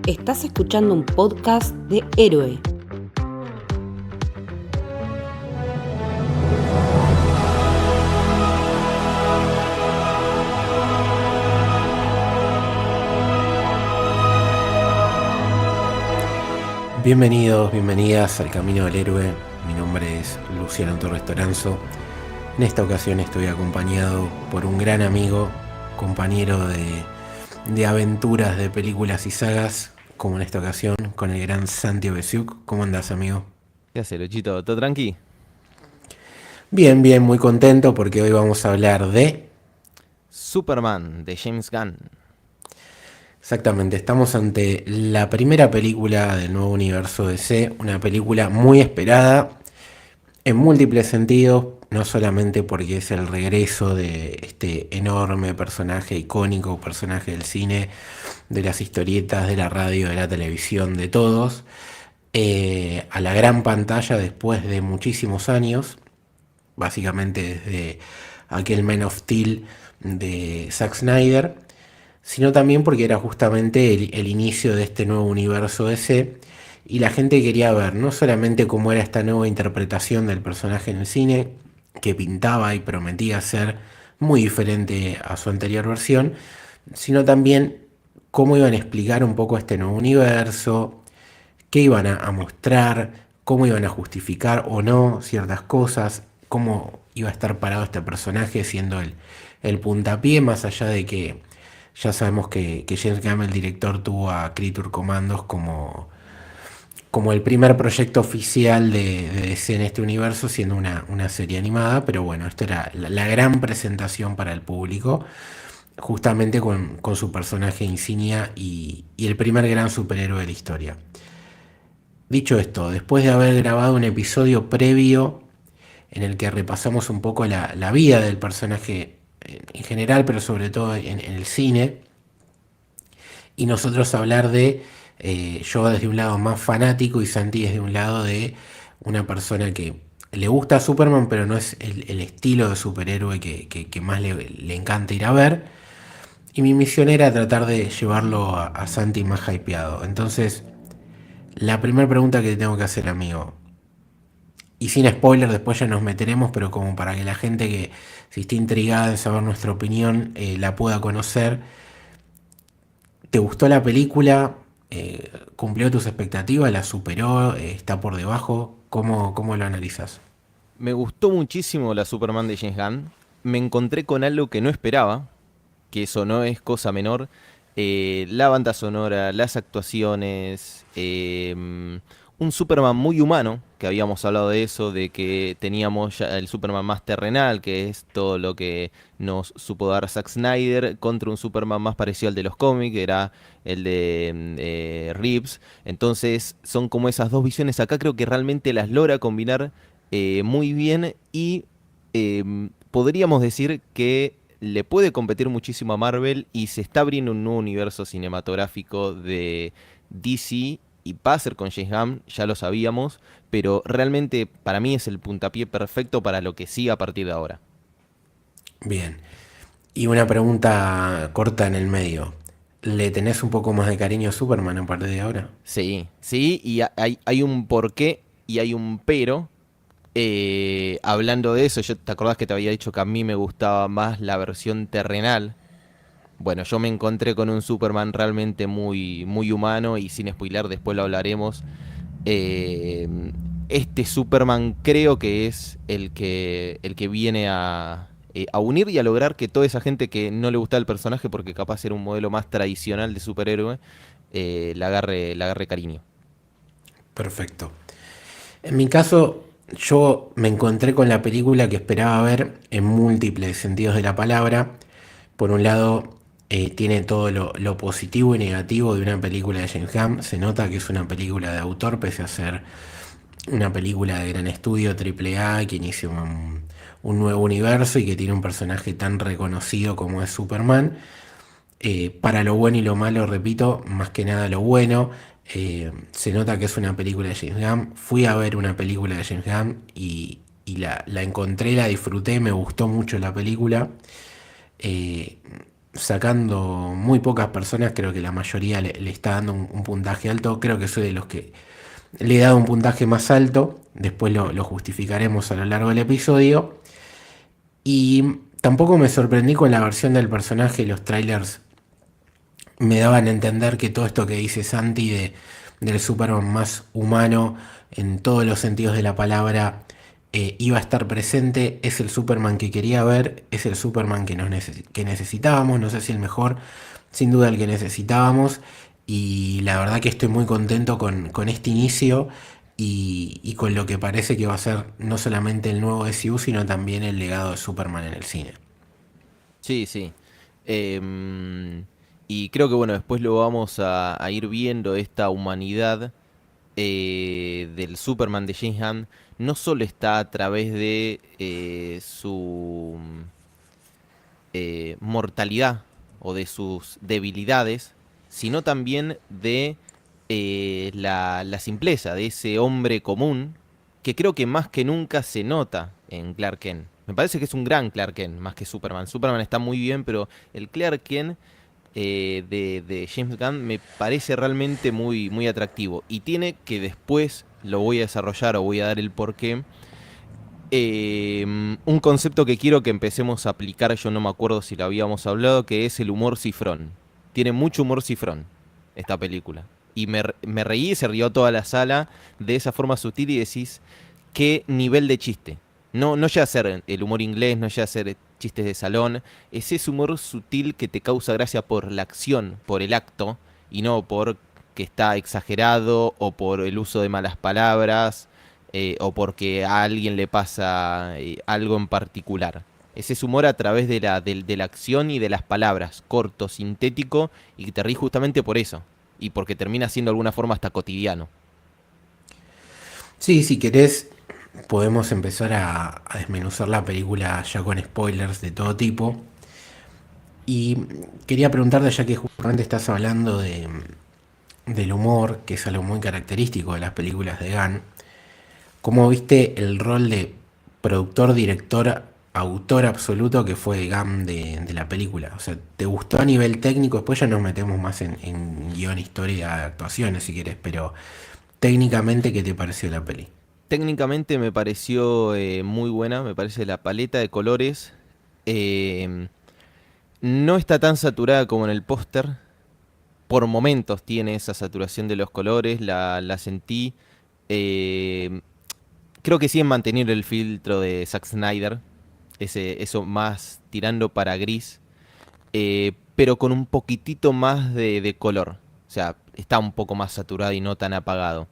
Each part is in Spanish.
Estás escuchando un podcast de Héroe. Bienvenidos, bienvenidas al Camino del Héroe. Mi nombre es Luciano Torres Toranzo. En esta ocasión estoy acompañado por un gran amigo, compañero de aventuras de películas y sagas, como en esta ocasión con el gran Santi Obesiuk. ¿Cómo andás, amigo? ¿Qué haces, Luchito? ¿Todo tranqui? Bien, bien, muy contento porque hoy vamos a hablar de... Superman, de James Gunn. Exactamente, estamos ante la primera película del nuevo universo DC, una película muy esperada en múltiples sentidos, no solamente porque es el regreso de este enorme personaje icónico, personaje del cine, de las historietas, de la radio, de la televisión, de todos, a la gran pantalla después de muchísimos años, básicamente desde aquel Man of Steel de Zack Snyder, sino también porque era justamente el inicio de este nuevo universo DC y la gente quería ver no solamente cómo era esta nueva interpretación del personaje en el cine, que pintaba y prometía ser muy diferente a su anterior versión, sino también cómo iban a explicar un poco este nuevo universo, qué iban a mostrar, cómo iban a justificar o no ciertas cosas, cómo iba a estar parado este personaje siendo el puntapié, más allá de que ya sabemos que James Gunn, el director, tuvo a Creature Commandos como el primer proyecto oficial de DC en este universo, siendo una serie animada, pero bueno, esto era la gran presentación para el público, justamente con su personaje insignia y el primer gran superhéroe de la historia. Dicho esto, después de haber grabado un episodio previo en el que repasamos un poco la vida del personaje en general, pero sobre todo en el cine, y nosotros hablar de, yo desde un lado más fanático y Santi desde un lado de una persona que le gusta Superman, pero no es el estilo de superhéroe que más le encanta ir a ver, y mi misión era tratar de llevarlo a Santi más hypeado. Entonces, la primera pregunta que te tengo que hacer, amigo, y sin spoiler, después ya nos meteremos, pero como para que la gente que si está intrigada en saber nuestra opinión la pueda conocer. ¿Te gustó la película? ¿Cumplió tus expectativas? ¿La superó? ¿Está por debajo? ¿Cómo lo analizas? Me gustó muchísimo la Superman de James Gunn. Me encontré con algo que no esperaba, que eso no es cosa menor. La banda sonora, las actuaciones, un Superman muy humano, que habíamos hablado de eso, de que teníamos ya el Superman más terrenal, que es todo lo que nos supo dar Zack Snyder, contra un Superman más parecido al de los cómics, que era el de Reeves. Entonces son como esas dos visiones. Acá creo que realmente las logra combinar muy bien y podríamos decir que le puede competir muchísimo a Marvel y se está abriendo un nuevo universo cinematográfico de DC y va a ser con James Gunn, ya lo sabíamos, pero realmente para mí es el puntapié perfecto para lo que siga a partir de ahora. Bien. Y una pregunta corta en el medio. ¿Le tenés un poco más de cariño a Superman a partir de ahora? Sí, sí, y hay un porqué y hay un pero. Hablando de eso, ¿te acordás que te había dicho que a mí me gustaba más la versión terrenal? Bueno, yo me encontré con un Superman realmente muy, muy humano y sin spoiler, después lo hablaremos. Eh, este Superman creo que es el que viene a unir y a lograr que toda esa gente que no le gusta el personaje porque capaz era un modelo más tradicional de superhéroe, le agarre cariño. Perfecto. En mi caso, yo me encontré con la película que esperaba ver en múltiples sentidos de la palabra. Por un lado, tiene todo lo positivo y negativo de una película de James Gunn. Se nota que es una película de autor, pese a ser una película de gran estudio, triple A, que inicia un nuevo universo y que tiene un personaje tan reconocido como es Superman. Para lo bueno y lo malo, repito, más que nada lo bueno. Se nota que es una película de James Gunn. Fui a ver una película de James Gunn y la encontré, la disfruté, me gustó mucho la película. sacando muy pocas personas, creo que la mayoría le está dando un puntaje alto. Creo que soy de los que le he dado un puntaje más alto. Después lo justificaremos a lo largo del episodio. Y tampoco me sorprendí con la versión del personaje. Los trailers me daban a entender que todo esto que dice Santi del Superman más humano en todos los sentidos de la palabra iba a estar presente. Es el Superman que quería ver, es el Superman que necesitábamos, no sé si el mejor, sin duda el que necesitábamos. Y la verdad que estoy muy contento con este inicio y con lo que parece que va a ser no solamente el nuevo SU, sino también el legado de Superman en el cine. Sí, sí. Em, y creo que bueno, después lo vamos a ir viendo, esta humanidad del Superman de James Gunn, no solo está a través de su mortalidad o de sus debilidades, sino también de la simpleza de ese hombre común que creo que más que nunca se nota en Clark Kent. Me parece que es un gran Clark Kent, más que Superman. Superman está muy bien, pero el Clark Kent de James Gunn me parece realmente muy, muy atractivo. Y tiene, que después lo voy a desarrollar o voy a dar el porqué, un concepto que quiero que empecemos a aplicar, yo no me acuerdo si lo habíamos hablado, que es el humor cifrón. Tiene mucho humor cifrón esta película. Y me reí y se rió toda la sala de esa forma sutil y decís, qué nivel de chiste. No, no llega a ser el humor inglés, no llega a ser chistes de salón. Es ese humor sutil que te causa gracia por la acción, por el acto, y no por que está exagerado o por el uso de malas palabras o porque a alguien le pasa algo en particular. Es ese humor a través de la acción y de las palabras, corto, sintético, y que te ríes justamente por eso. Y porque termina siendo de alguna forma hasta cotidiano. Sí, si querés, podemos empezar a desmenuzar la película ya con spoilers de todo tipo. Y quería preguntarte, ya que justamente estás hablando del humor, que es algo muy característico de las películas de Gunn, ¿cómo viste el rol de productor, director, autor absoluto que fue Gunn de la película? O sea, ¿te gustó a nivel técnico? Después ya nos metemos más en guión, historia, actuaciones, si quieres, pero técnicamente, ¿qué te pareció la peli? Técnicamente me pareció muy buena, me parece la paleta de colores. eh, no está tan saturada como en el póster. Por momentos tiene esa saturación de los colores, la sentí. eh, Creo que siguen manteniendo el filtro de Zack Snyder, eso más tirando para gris, pero con un poquitito más de color. O sea, está un poco más saturado y no tan apagado.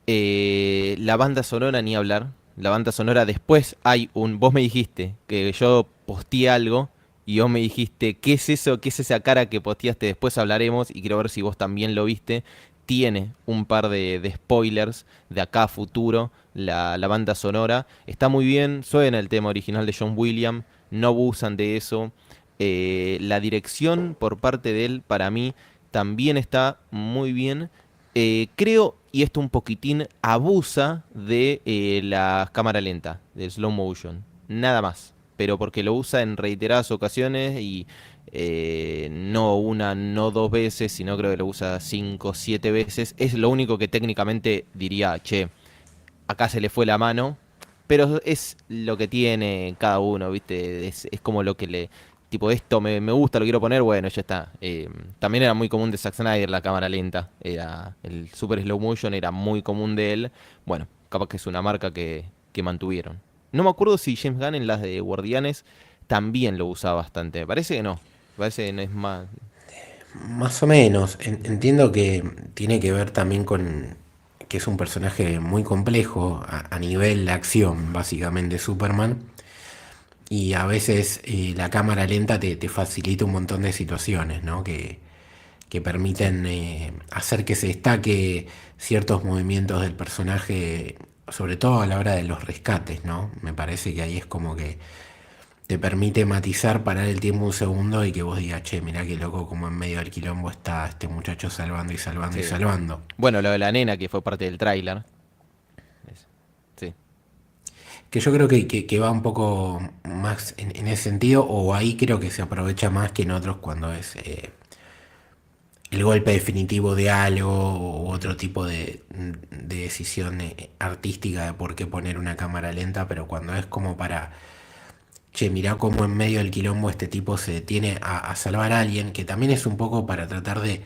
La banda sonora, ni hablar. La banda sonora, después hay un... Vos me dijiste que yo posteé algo y vos me dijiste, ¿qué es eso? ¿Qué es esa cara que posteaste? Después hablaremos y quiero ver si vos también lo viste. Tiene un par de spoilers de acá a futuro, la banda sonora. Está muy bien, suena el tema original de John Williams, no abusan de eso. La dirección por parte de él, para mí, también está muy bien. Creo, y esto un poquitín, abusa de la cámara lenta, del slow motion. Nada más. Pero porque lo usa en reiteradas ocasiones y no una, no dos veces, sino creo que lo usa 5, 7 veces. Es lo único que técnicamente diría, che, acá se le fue la mano. Pero es lo que tiene cada uno, ¿viste? Es como lo que le... Tipo, esto me gusta, lo quiero poner, bueno, ya está. También era muy común de Zack Snyder la cámara lenta. Era el super slow motion, era muy común de él. Bueno, capaz que es una marca que mantuvieron. No me acuerdo si James Gunn en las de Guardianes también lo usaba bastante. Me parece que no. Me parece que no es más... Más o menos, entiendo que tiene que ver también con que es un personaje muy complejo a nivel de acción, básicamente Superman, y a veces la cámara lenta te facilita un montón de situaciones, ¿no? Que Sí. permiten hacer que se destaque ciertos movimientos del personaje, sobre todo a la hora de los rescates, ¿no? Me parece que ahí es como que te permite matizar, parar el tiempo un segundo y que vos digas, che, mirá qué loco como en medio del quilombo está este muchacho salvando y salvando y Sí. salvando. Bueno, lo de la nena que fue parte del tráiler. Es- Sí. que yo creo que va un poco más en ese sentido, o ahí creo que se aprovecha más que en otros cuando es el golpe definitivo de algo u otro tipo de decisión artística de por qué poner una cámara lenta, pero cuando es como para, che, mirá cómo en medio del quilombo este tipo se detiene a salvar a alguien, que también es un poco para tratar de...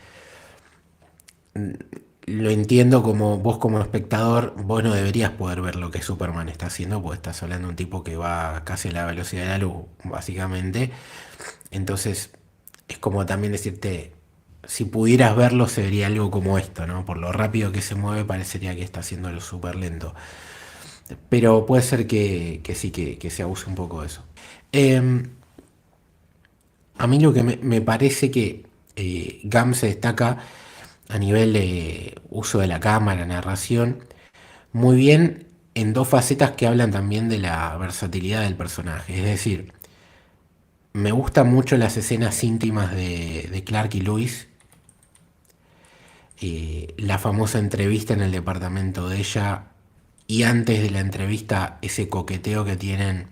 Lo entiendo como vos como espectador, vos no deberías poder ver lo que Superman está haciendo, porque estás hablando de un tipo que va casi a la velocidad de la luz, básicamente. Entonces, es como también decirte, si pudieras verlo, se vería algo como esto, ¿no? Por lo rápido que se mueve, parecería que está haciéndolo súper lento. Pero puede ser que sí, que se abuse un poco de eso. Eh, a mí lo que me parece que GAM se destaca a nivel de uso de la cámara, narración, muy bien en dos facetas que hablan también de la versatilidad del personaje. Es decir, me gustan mucho las escenas íntimas de Clark y Lois. La famosa entrevista en el departamento de ella y antes de la entrevista ese coqueteo que tienen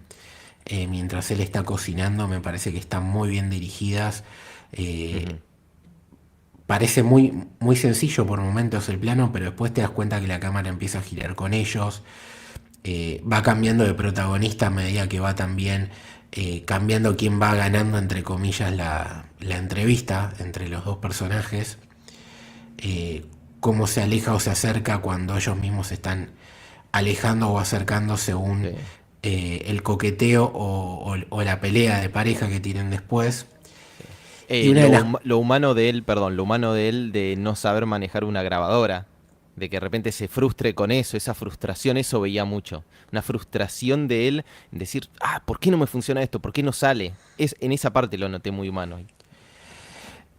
mientras él está cocinando me parece que están muy bien dirigidas. Eh, Ujú. Parece muy sencillo por momentos el plano, pero después te das cuenta que la cámara empieza a girar con ellos. Va cambiando de protagonista a medida que va también cambiando quién va ganando, entre comillas, la entrevista entre los dos personajes. eh, Cómo se aleja o se acerca cuando ellos mismos se están alejando o acercando según Sí. el coqueteo o la pelea de pareja que tienen después. Sí. Y una de las... Lo humano de él, perdón, lo humano de él de no saber manejar una grabadora, de que de repente se frustre con eso, esa frustración, eso veía mucho. Una frustración de él en decir, ¿por qué no me funciona esto? ¿Por qué no sale? En esa parte lo noté muy humano.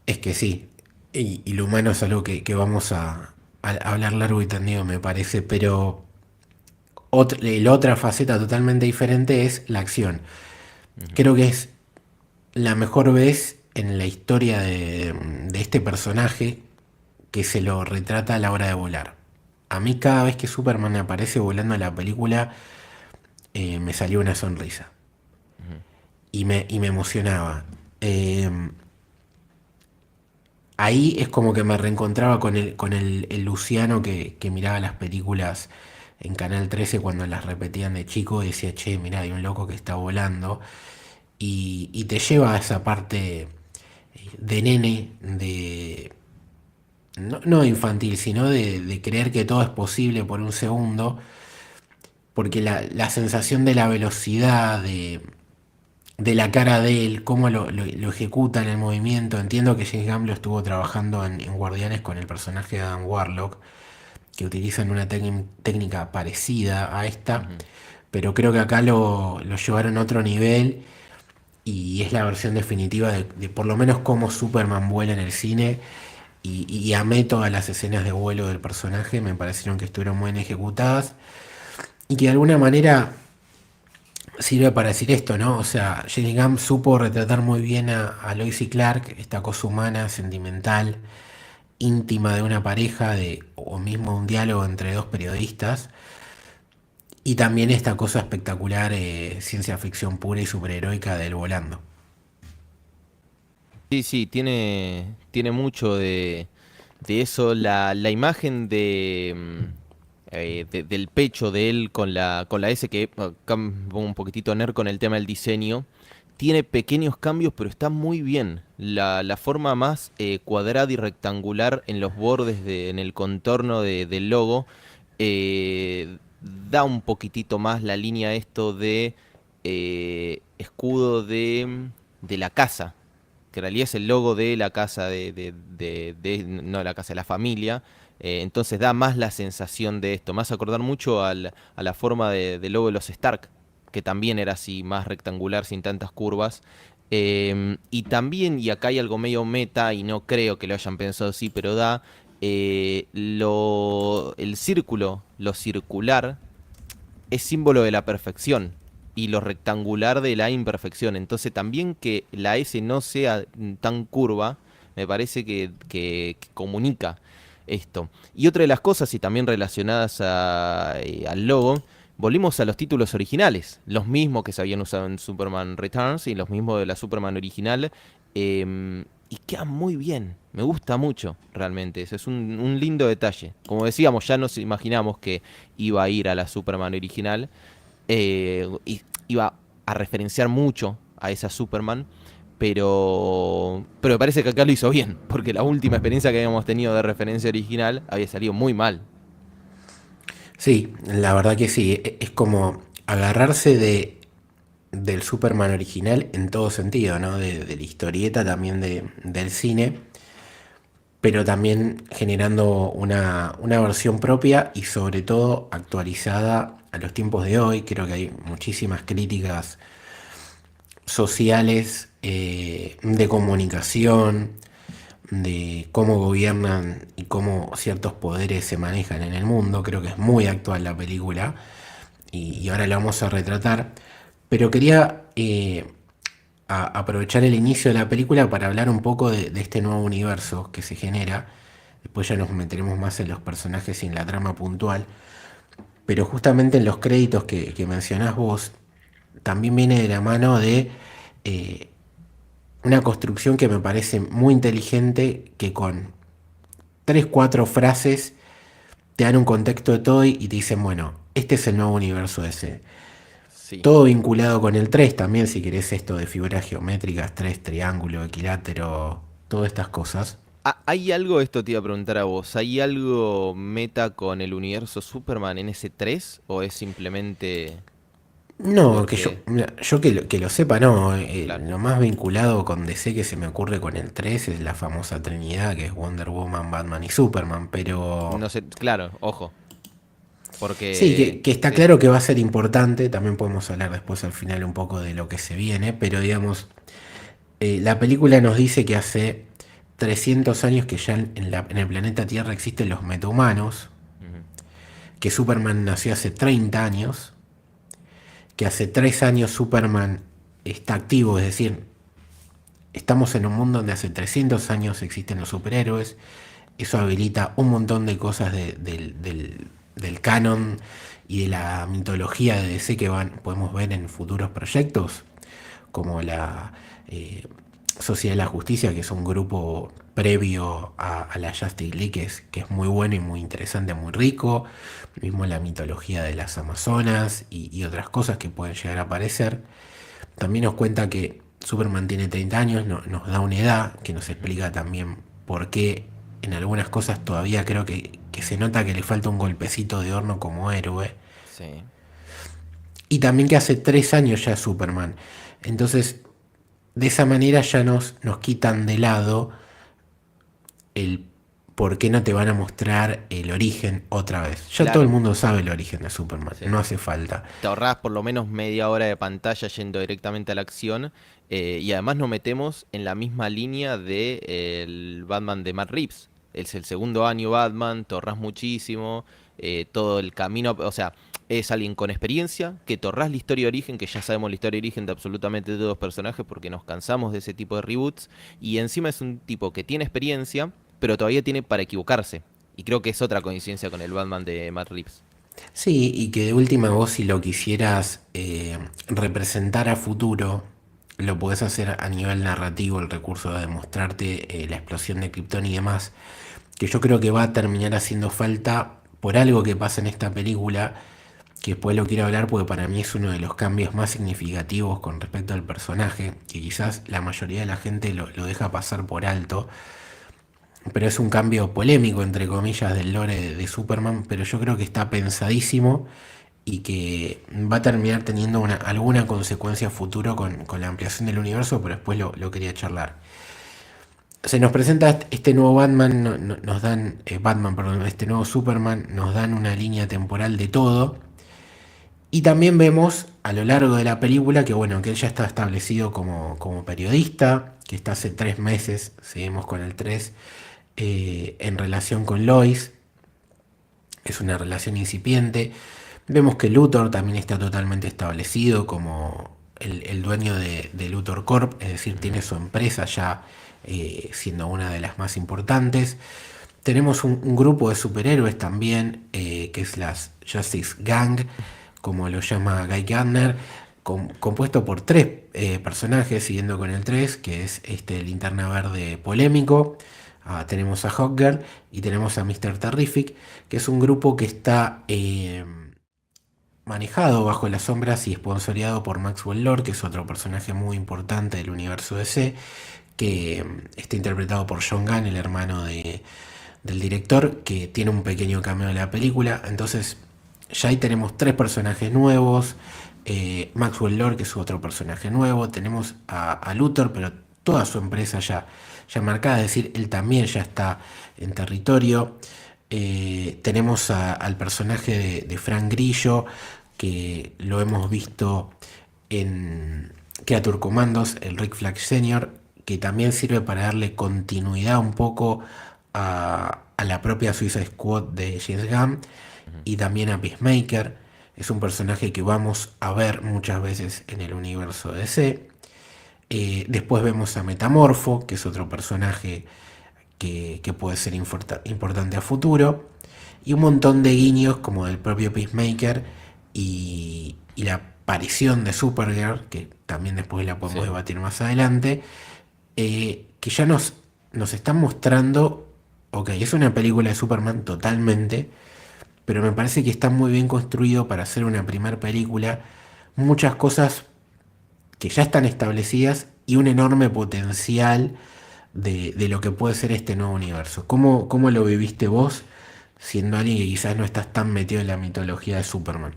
Es que sí, y lo humano es algo que vamos a hablar largo y tendido, me parece, pero la otra faceta totalmente diferente es la acción. Ujú. Creo que es la mejor vez en la historia de este personaje que se lo retrata a la hora de volar. A mí cada vez que Superman aparece volando en la película me salió una sonrisa Ujú. y me emocionaba. Eh, Ahí es como que me reencontraba con el Luciano que miraba las películas en Canal 13 cuando las repetían de chico y decía, che, mirá, hay un loco que está volando. Y te lleva a esa parte de nene, no infantil, sino de creer que todo es posible por un segundo, porque la sensación de la velocidad, de la cara de él, cómo lo ejecuta en el movimiento. Entiendo que James Gunn lo estuvo trabajando en Guardianes con el personaje de Adam Warlock, que utilizan una técnica parecida a esta, Ujú. pero creo que acá lo llevaron a otro nivel y es la versión definitiva de por lo menos cómo Superman vuela en el cine. Y amé todas las escenas de vuelo del personaje, me parecieron que estuvieron muy bien ejecutadas y que de alguna manera sirve para decir esto, ¿no? O sea, Gillingham supo retratar muy bien a Lois y Clark, esta cosa humana, sentimental, íntima de una pareja, o mismo un diálogo entre dos periodistas, y también esta cosa espectacular, ciencia ficción pura y superheroica del volando. Sí, sí, tiene mucho de eso. La imagen del pecho de él con la S, que acá me pongo un poquitito nerd con el tema del diseño, tiene pequeños cambios, pero está muy bien. La forma más cuadrada y rectangular en los bordes, en el contorno del logo, da un poquitito más la línea esto de escudo de la casa, que en realidad es el logo de la casa no la casa, de la familia. Entonces da más la sensación de esto, más acordar mucho a la forma del logo de los Stark, que también era así, más rectangular, sin tantas curvas. Y también, y acá hay algo medio meta, y no creo que lo hayan pensado así, pero da el círculo, lo circular, es símbolo de la perfección y lo rectangular de la imperfección. Entonces también que la S no sea tan curva, me parece que comunica esto. Y otra de las cosas, y también relacionadas al logo, volvimos a los títulos originales, los mismos que se habían usado en Superman Returns y los mismos de la Superman original. Y quedan muy bien, me gusta mucho realmente, ese es un lindo detalle. Como decíamos, ya nos imaginamos que iba a ir a la Superman original, y iba a referenciar mucho a esa Superman, pero me parece que acá lo hizo bien, porque la última experiencia que habíamos tenido de referencia original había salido muy mal. Sí, la verdad que sí, es como agarrarse del Superman original en todo sentido, ¿no? De la historieta, también del cine, pero también generando una versión propia y sobre todo actualizada a los tiempos de hoy. Creo que hay muchísimas críticas sociales, de comunicación, de cómo gobiernan y cómo ciertos poderes se manejan en el mundo. Creo que es muy actual la película y ahora la vamos a retratar. Pero quería aprovechar el inicio de la película para hablar un poco de este nuevo universo que se genera. Después ya nos meteremos más en los personajes y en la trama puntual. Pero justamente en los créditos que mencionás vos, también viene de la mano de eh, una construcción que me parece muy inteligente, que con tres, cuatro frases te dan un contexto de todo y te dicen, bueno, este es el nuevo universo ese. Sí. Todo vinculado con el 3 también, si querés esto de figuras geométricas, 3 triángulo, equilátero, todas estas cosas. ¿Hay algo, esto te iba a preguntar a vos, ¿hay algo meta con el universo Superman en ese 3 o es simplemente No, que yo, porque, mira, yo que lo sepa, no. claro, Lo más vinculado con DC que se me ocurre con el 3 es la famosa Trinidad, que es Wonder Woman, Batman y Superman, pero no sé, claro, ojo, sí, porque que está sí, claro que va a ser importante. También podemos hablar después al final un poco de lo que se viene, pero digamos, la película nos dice que hace 300 años que ya en el planeta Tierra existen los metahumanos, ujú, que Superman nació hace 30 años, que hace 3 años Superman está activo, es decir, estamos en un mundo donde hace 300 años existen los superhéroes. Eso habilita un montón de cosas del canon y de la mitología de DC que podemos ver en futuros proyectos, como la Sociedad de la Justicia, que es un grupo previo a la Justice League, que es muy bueno y muy interesante, muy rico. Mismo la mitología de las Amazonas y otras cosas que pueden llegar a aparecer. También nos cuenta que Superman tiene 30 años, nos da una edad que nos ujú, explica también por qué en algunas cosas todavía creo que se nota que le falta un golpecito de horno como héroe. sí, Y también que hace 3 años ya es Superman. Entonces, de esa manera ya nos quitan de lado el por qué no te van a mostrar el origen otra vez. Ya todo el claro, mundo sabe el origen de Superman, sí. no hace falta. Te ahorrás por lo menos media hora de pantalla yendo directamente a la acción, y además nos metemos en la misma línea de el Batman de Matt Reeves. Es el segundo año Batman, te ahorrás muchísimo, todo el camino, o sea, es alguien con experiencia, que te ahorrás la historia de origen, que ya sabemos la historia de origen de absolutamente todos los personajes porque nos cansamos de ese tipo de reboots, y encima es un tipo que tiene experiencia, pero todavía tiene para equivocarse. Y creo que es otra coincidencia con el Batman de Matt Reeves. Sí, y que de última vos si lo quisieras representar a futuro, lo podés hacer a nivel narrativo, el recurso de demostrarte la explosión de Krypton y demás, que yo creo que va a terminar haciendo falta por algo que pasa en esta película, que después lo quiero hablar porque para mí es uno de los cambios más significativos con respecto al personaje, que quizás la mayoría de la gente lo deja pasar por alto, pero es un cambio polémico, entre comillas, del lore de Superman, pero yo creo que está pensadísimo y que va a terminar teniendo alguna consecuencia futuro con la ampliación del universo, pero después lo quería charlar. Se nos presenta este nuevo Batman, nos dan, Batman, perdón, este nuevo Superman, nos dan una línea temporal de todo. Y también vemos a lo largo de la película que, bueno, que él ya está establecido como periodista, que está hace 3 meses, seguimos con el 3 en relación con Lois, es una relación incipiente. Vemos que Luthor también está totalmente establecido como el dueño de Luthor Corp, es decir, Ujú. tiene su empresa ya siendo una de las más importantes. Tenemos un grupo de superhéroes también, que es las Justice Gang, como lo llama Guy Gardner, compuesto por tres personajes, siguiendo con el 3 que es este Linterna Verde polémico. Tenemos a Hawkgirl y tenemos a Mr. Terrific, que es un grupo que está manejado bajo las sombras y esponsoreado por Maxwell Lord, que es otro personaje muy importante del universo DC, que está interpretado por John Gunn, el hermano del director, que tiene un pequeño cameo en la película. Entonces ya ahí tenemos tres personajes nuevos. Maxwell Lord, que es otro personaje nuevo. Tenemos a Luthor, pero toda su empresa ya marcada, es decir, él también ya está en territorio. Tenemos al personaje de Frank Grillo, que lo hemos visto en Creature Commandos, el Rick Flag Sr., que también sirve para darle continuidad un poco a la propia Suicide Squad de James Gunn, y también a Peacemaker. Es un personaje que vamos a ver muchas veces en el universo DC. Después vemos a Metamorfo, que es otro personaje que puede ser importante a futuro. Y un montón de guiños como del propio Peacemaker y la aparición de Supergirl, que también después la podemos debatir más adelante, que ya nos están mostrando, ok, es una película de Superman totalmente, pero me parece que está muy bien construido para hacer una primera película, muchas cosas que ya están establecidas y un enorme potencial de lo que puede ser este nuevo universo. ¿Cómo lo viviste vos, siendo alguien que quizás no estás tan metido en la mitología de Superman?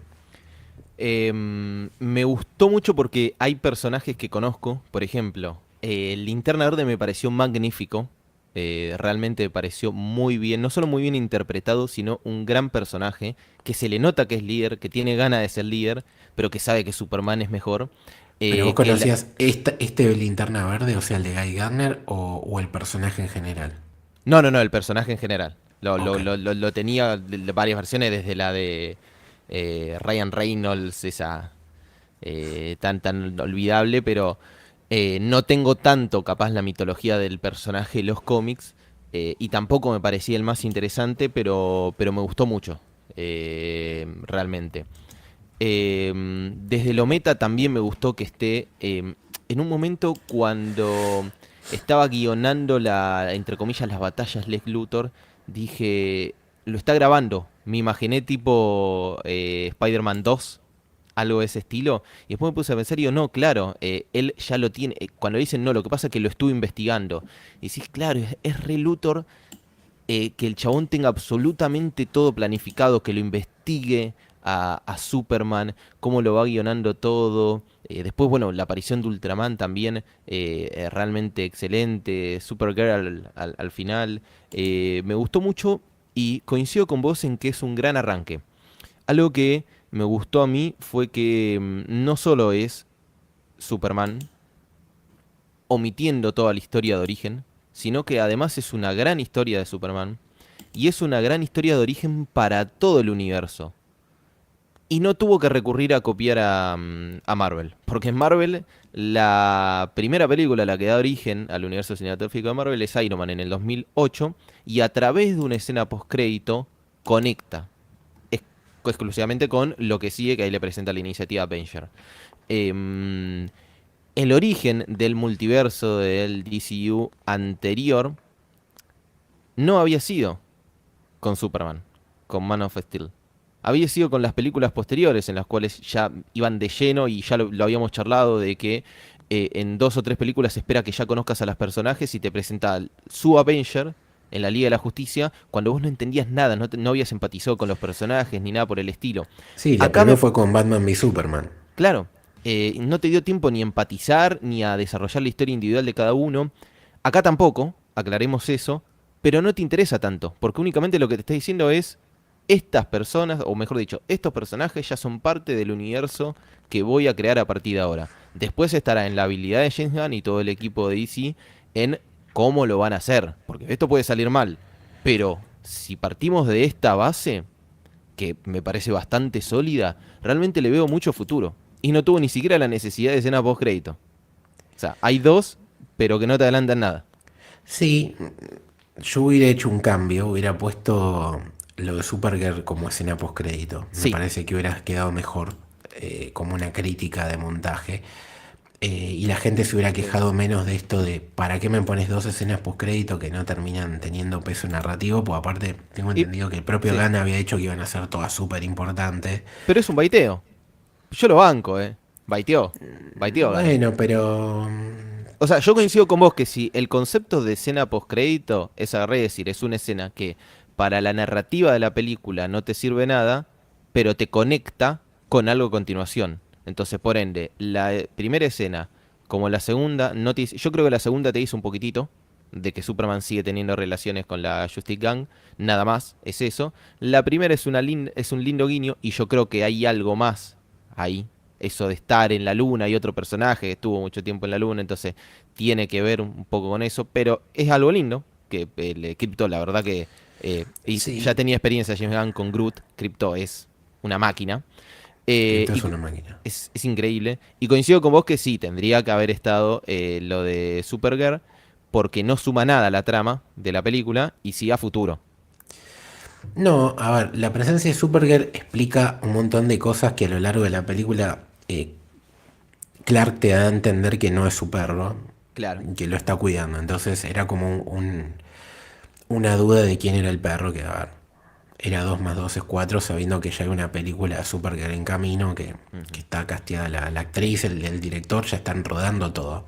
Me gustó mucho porque hay personajes que conozco. Por ejemplo, el Linterna Verde me pareció magnífico. Realmente me pareció muy bien, no solo muy bien interpretado, sino un gran personaje, que se le nota que es líder, que tiene ganas de ser líder, pero que sabe que Superman es mejor. ¿Pero vos Que conocías este Linterna Verde, o sea, el de Guy Gardner, o el personaje en general? No, no, no, el personaje en general. Ok. Lo tenía de varias versiones, desde la de Ryan Reynolds, esa tan olvidable, pero no tengo tanto capaz la mitología del personaje en los cómics, y tampoco me parecía el más interesante, pero me gustó mucho, realmente. Desde lo meta también me gustó que esté en un momento cuando estaba guionando entre comillas, las batallas Lex Luthor, dije, lo está grabando. Me imaginé tipo Spider-Man 2, algo de ese estilo. Y después me puse a pensar y digo, no, claro, él ya lo tiene. Cuando le dicen, no, lo que pasa es que lo estuve investigando. Y decís, claro, es re Luthor, que el chabón tenga absolutamente todo planificado, que lo investigue a Superman, cómo lo va guionando todo. Después, bueno, la aparición de Ultraman también, realmente excelente. Supergirl al final. Me gustó mucho y coincido con vos en que es un gran arranque. Algo que me gustó a mí fue que no solo es Superman omitiendo toda la historia de origen, sino que además es una gran historia de Superman y es una gran historia de origen para todo el universo. Y no tuvo que recurrir a copiar a Marvel, porque en Marvel la primera película, la que da origen al universo cinematográfico de Marvel, es Iron Man en el 2008, y a través de una escena postcrédito conecta exclusivamente con lo que sigue, que ahí le presenta la iniciativa Avenger. El origen del multiverso del DCU anterior no había sido con Superman, con Man of Steel. Había sido con las películas posteriores, en las cuales ya iban de lleno, y ya lo habíamos charlado, de que en 2 o 3 películas se espera que ya conozcas a los personajes y te presenta su Avenger en la Liga de la Justicia, cuando vos no entendías nada, no habías empatizado con los personajes ni nada por el estilo. Sí, la Acá primera fue con Batman v Superman. claro, no te dio tiempo ni a empatizar, ni a desarrollar la historia individual de cada uno. Acá tampoco, aclaremos eso, pero no te interesa tanto, porque únicamente lo que te está diciendo es, estas personas, o mejor dicho, estos personajes ya son parte del universo que voy a crear a partir de ahora. Después estará en la habilidad de James Gunn y todo el equipo de DC en cómo lo van a hacer, porque esto puede salir mal, pero si partimos de esta base, que me parece bastante sólida, realmente le veo mucho futuro. Y no tuvo ni siquiera la necesidad de escena post-crédito. O sea, hay dos, pero que no te adelantan nada. Sí, yo hubiera hecho un cambio, hubiera puesto lo de Supergirl como escena postcrédito. Me Sí, parece que hubiera quedado mejor como una crítica de montaje. Y la gente se hubiera sí. quejado menos de esto de ¿para qué me pones dos escenas postcrédito que no terminan teniendo peso narrativo? Pues aparte tengo Y, entendido que el propio sí. Gunn había dicho que iban a ser todas súper importantes. Pero es un baiteo. Yo lo banco, ¿eh? Baiteó. Baiteó, Gunn. Bueno, pero... O sea, yo coincido con vos que si el concepto de escena postcrédito es agarrar y decir, es una escena que para la narrativa de la película no te sirve nada, pero te conecta con algo a continuación. Entonces, por ende, la primera escena como la segunda, no te, yo creo que la segunda te dice un poquitito de que Superman sigue teniendo relaciones con la Justice Gang, nada más, es eso. La primera es, es un lindo guiño y yo creo que hay algo más ahí. Eso de estar en la luna y otro personaje que estuvo mucho tiempo en la luna, entonces tiene que ver un poco con eso, pero es algo lindo, que el Crypto, la verdad que y ya Sí, tenía experiencia James Gunn con Groot, Crypto es una máquina, Crypto es y una máquina. es increíble, y coincido con vos que sí, tendría que haber estado lo de Supergirl, porque no suma nada a la trama de la película, y sí a futuro. No, a ver, la presencia de Supergirl explica un montón de cosas que a lo largo de la película Clark te da a entender que no es su perro, Claro. que lo está cuidando. Entonces era como una duda de quién era el perro, que a ver, era 2 más 2 es 4, sabiendo que ya hay una película de Supergirl en camino, que Ujú. está casteada la actriz, el director, ya están rodando todo.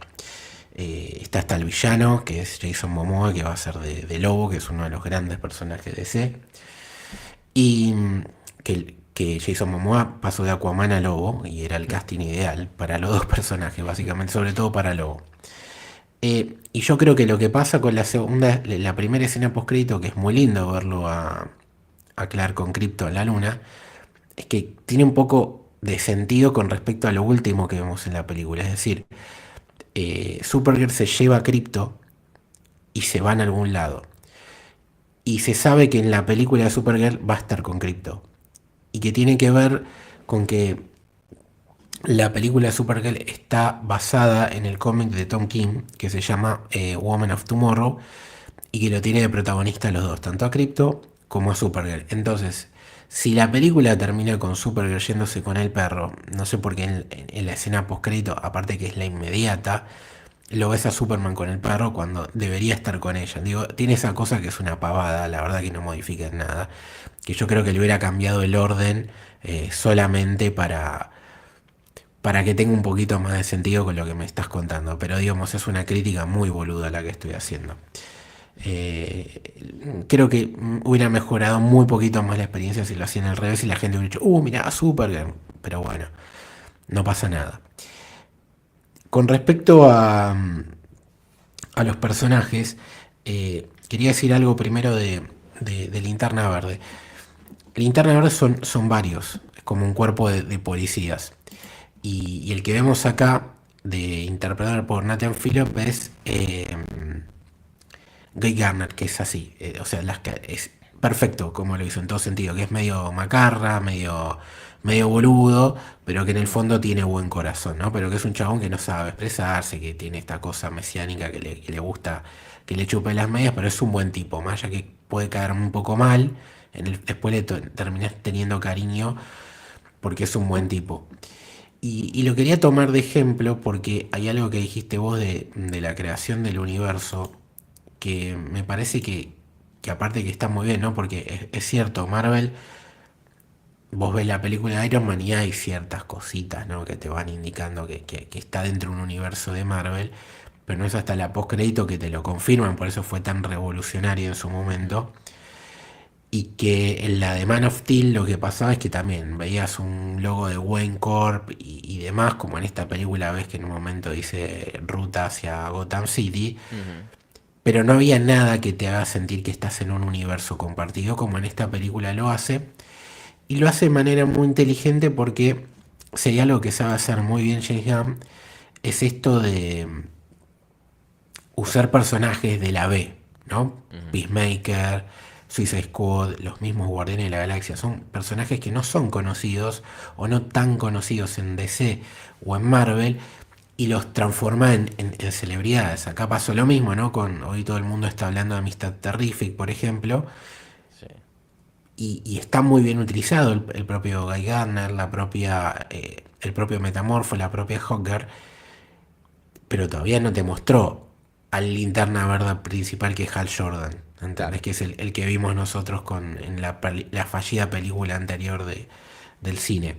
Está hasta el villano, que es Jason Momoa, que va a ser de Lobo, que es uno de los grandes personajes de DC. Y que Jason Momoa pasó de Aquaman a Lobo, y era el casting ideal para los dos personajes, básicamente, sobre todo para Lobo. Y yo creo que lo que pasa con la primera escena post-crédito, que es muy lindo verlo a Clark con Krypto en la luna, es que tiene un poco de sentido con respecto a lo último que vemos en la película. Es decir, Supergirl se lleva a Krypto y se van a algún lado. Y se sabe que en la película de Supergirl va a estar con Krypto. Y que tiene que ver con que la película de Supergirl está basada en el cómic de Tom King, que se llama Woman of Tomorrow, y que lo tiene de protagonista a los dos, tanto a Krypto como a Supergirl. Entonces, si la película termina con Supergirl yéndose con el perro, no sé por qué en la escena postcrédito, aparte que es la inmediata, lo ves a Superman con el perro cuando debería estar con ella. Digo, tiene esa cosa que es una pavada, la verdad que no modifica en nada. Que yo creo que le hubiera cambiado el orden solamente para que tenga un poquito más de sentido con lo que me estás contando. Pero digamos, es una crítica muy boluda la que estoy haciendo. Creo que hubiera mejorado muy poquito más la experiencia si lo hacían al revés y la gente hubiera dicho, mirá, Supergirl. Pero bueno, no pasa nada. Con respecto a los personajes, quería decir algo primero de Linterna Verde. Linterna Verde son varios, es como un cuerpo de policías. Y el que vemos acá, de interpretado por Nathan Phillip, es Guy Garner, que es así. O sea, es perfecto como lo hizo en todo sentido, que es medio macarra, medio boludo, pero que en el fondo tiene buen corazón, ¿no? Pero que es un chabón que no sabe expresarse, que tiene esta cosa mesiánica que le gusta que le chupe las medias, pero es un buen tipo, más allá que puede caer un poco mal, después terminás teniendo cariño porque es un buen tipo. Y lo quería tomar de ejemplo porque hay algo que dijiste vos de la creación del universo que me parece que aparte que está muy bien, ¿no? Porque es cierto, Marvel, vos ves la película de Iron Man y hay ciertas cositas, ¿no? Que te van indicando que está dentro de un universo de Marvel, pero no es hasta la postcrédito que te lo confirman, por eso fue tan revolucionario en su momento. Y que en la de Man of Steel lo que pasaba es que también veías un logo de Wayne Corp y demás, como en esta película ves que en un momento dice ruta hacia Gotham City, Ujú. pero no había nada que te haga sentir que estás en un universo compartido como en esta película lo hace. Y lo hace de manera muy inteligente porque sería algo que sabe hacer muy bien James Gunn, es esto de usar personajes de la B, ¿no? Ujú. Peacemaker, Suicide Squad, los mismos Guardianes de la Galaxia, son personajes que no son conocidos o no tan conocidos en DC o en Marvel y los transforma en celebridades. Acá pasó lo mismo, ¿no? Hoy todo el mundo está hablando de Amistad Terrific, por ejemplo, Sí. y está muy bien utilizado el propio Guy Gardner, el propio Metamorfo, la propia Hawker, pero todavía no te mostró al Linterna Verde principal que es Hal Jordan, Claro. ¿entendés? Que es el que vimos nosotros en la fallida película anterior del cine.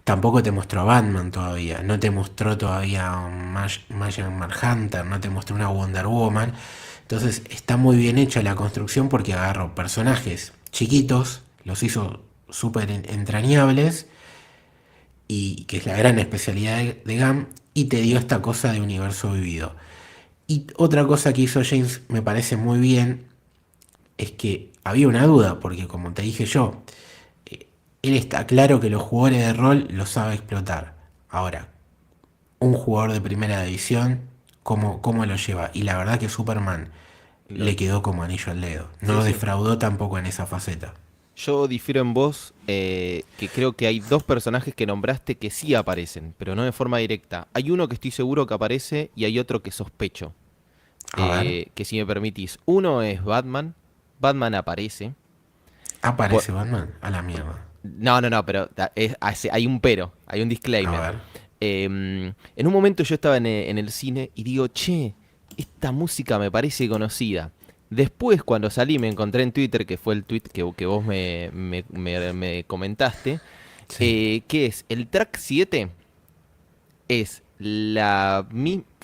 Tampoco te mostró a Batman todavía, no te mostró todavía a un Martian Manhunter, no te mostró una Wonder Woman. Entonces está muy bien hecha la construcción porque agarró personajes chiquitos, los hizo súper entrañables, y que es la gran especialidad de Gunn, y te dio esta cosa de universo vivido. Y otra cosa que hizo James me parece muy bien es que había una duda, porque como te dije yo, él está claro que los jugadores de rol los sabe explotar. Ahora, un jugador de primera división, ¿cómo lo lleva? Y la verdad que Superman Lo- le quedó como anillo al dedo. sí, No sí. defraudó tampoco en esa faceta. Yo difiero en vos, que creo que hay dos personajes que nombraste que sí aparecen, pero no de forma directa. Hay uno que estoy seguro que aparece y hay otro que sospecho. A ver, Que si me permitís. Uno es Batman. Batman aparece. Por- aparece Batman a la mierda. No, no, no, pero hay un pero, hay un A disclaimer. ver. En un momento yo estaba en el cine y digo, che, esta música me parece conocida. Después, cuando salí, me encontré en Twitter, que fue el tweet que vos me comentaste, Sí. que es el track 7 es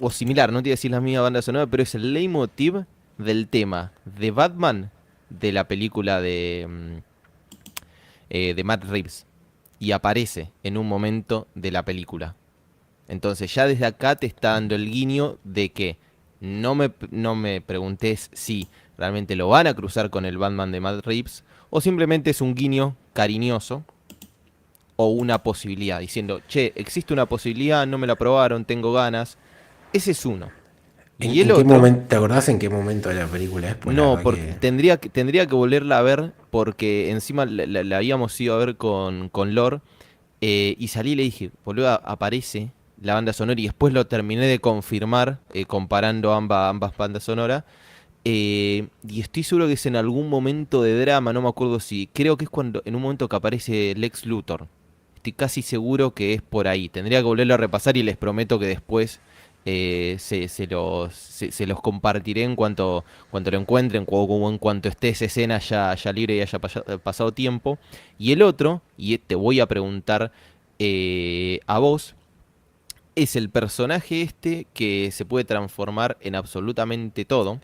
o similar, no te voy a decir la misma banda sonora, pero es el leitmotiv del tema de Batman de la película de Matt Reeves. Y aparece en un momento de la película. Entonces ya desde acá te está dando el guiño de que no me preguntes si realmente lo van a cruzar con el Batman de Matt Reeves o simplemente es un guiño cariñoso o una posibilidad, diciendo, che, existe una posibilidad, no me la probaron, tengo ganas. Ese es uno. Y el ¿En qué otro, momento, te acordás en qué momento de la película es? Pues la no, verdad porque que... tendría que volverla a ver porque encima la habíamos ido a ver con Lore, y salí y le dije, boludo, aparece la banda sonora y después lo terminé de confirmar, comparando ambas bandas sonoras. Y estoy seguro que es en algún momento de drama, no me acuerdo si, creo que es cuando en un momento que aparece Lex Luthor. Estoy casi seguro que es por ahí. Tendría que volverlo a repasar y les prometo que después se los compartiré cuanto lo encuentren o en cuanto esté esa escena ya libre y haya pasado tiempo. Y el otro, y te voy a preguntar a vos, es el personaje este que se puede transformar en absolutamente todo,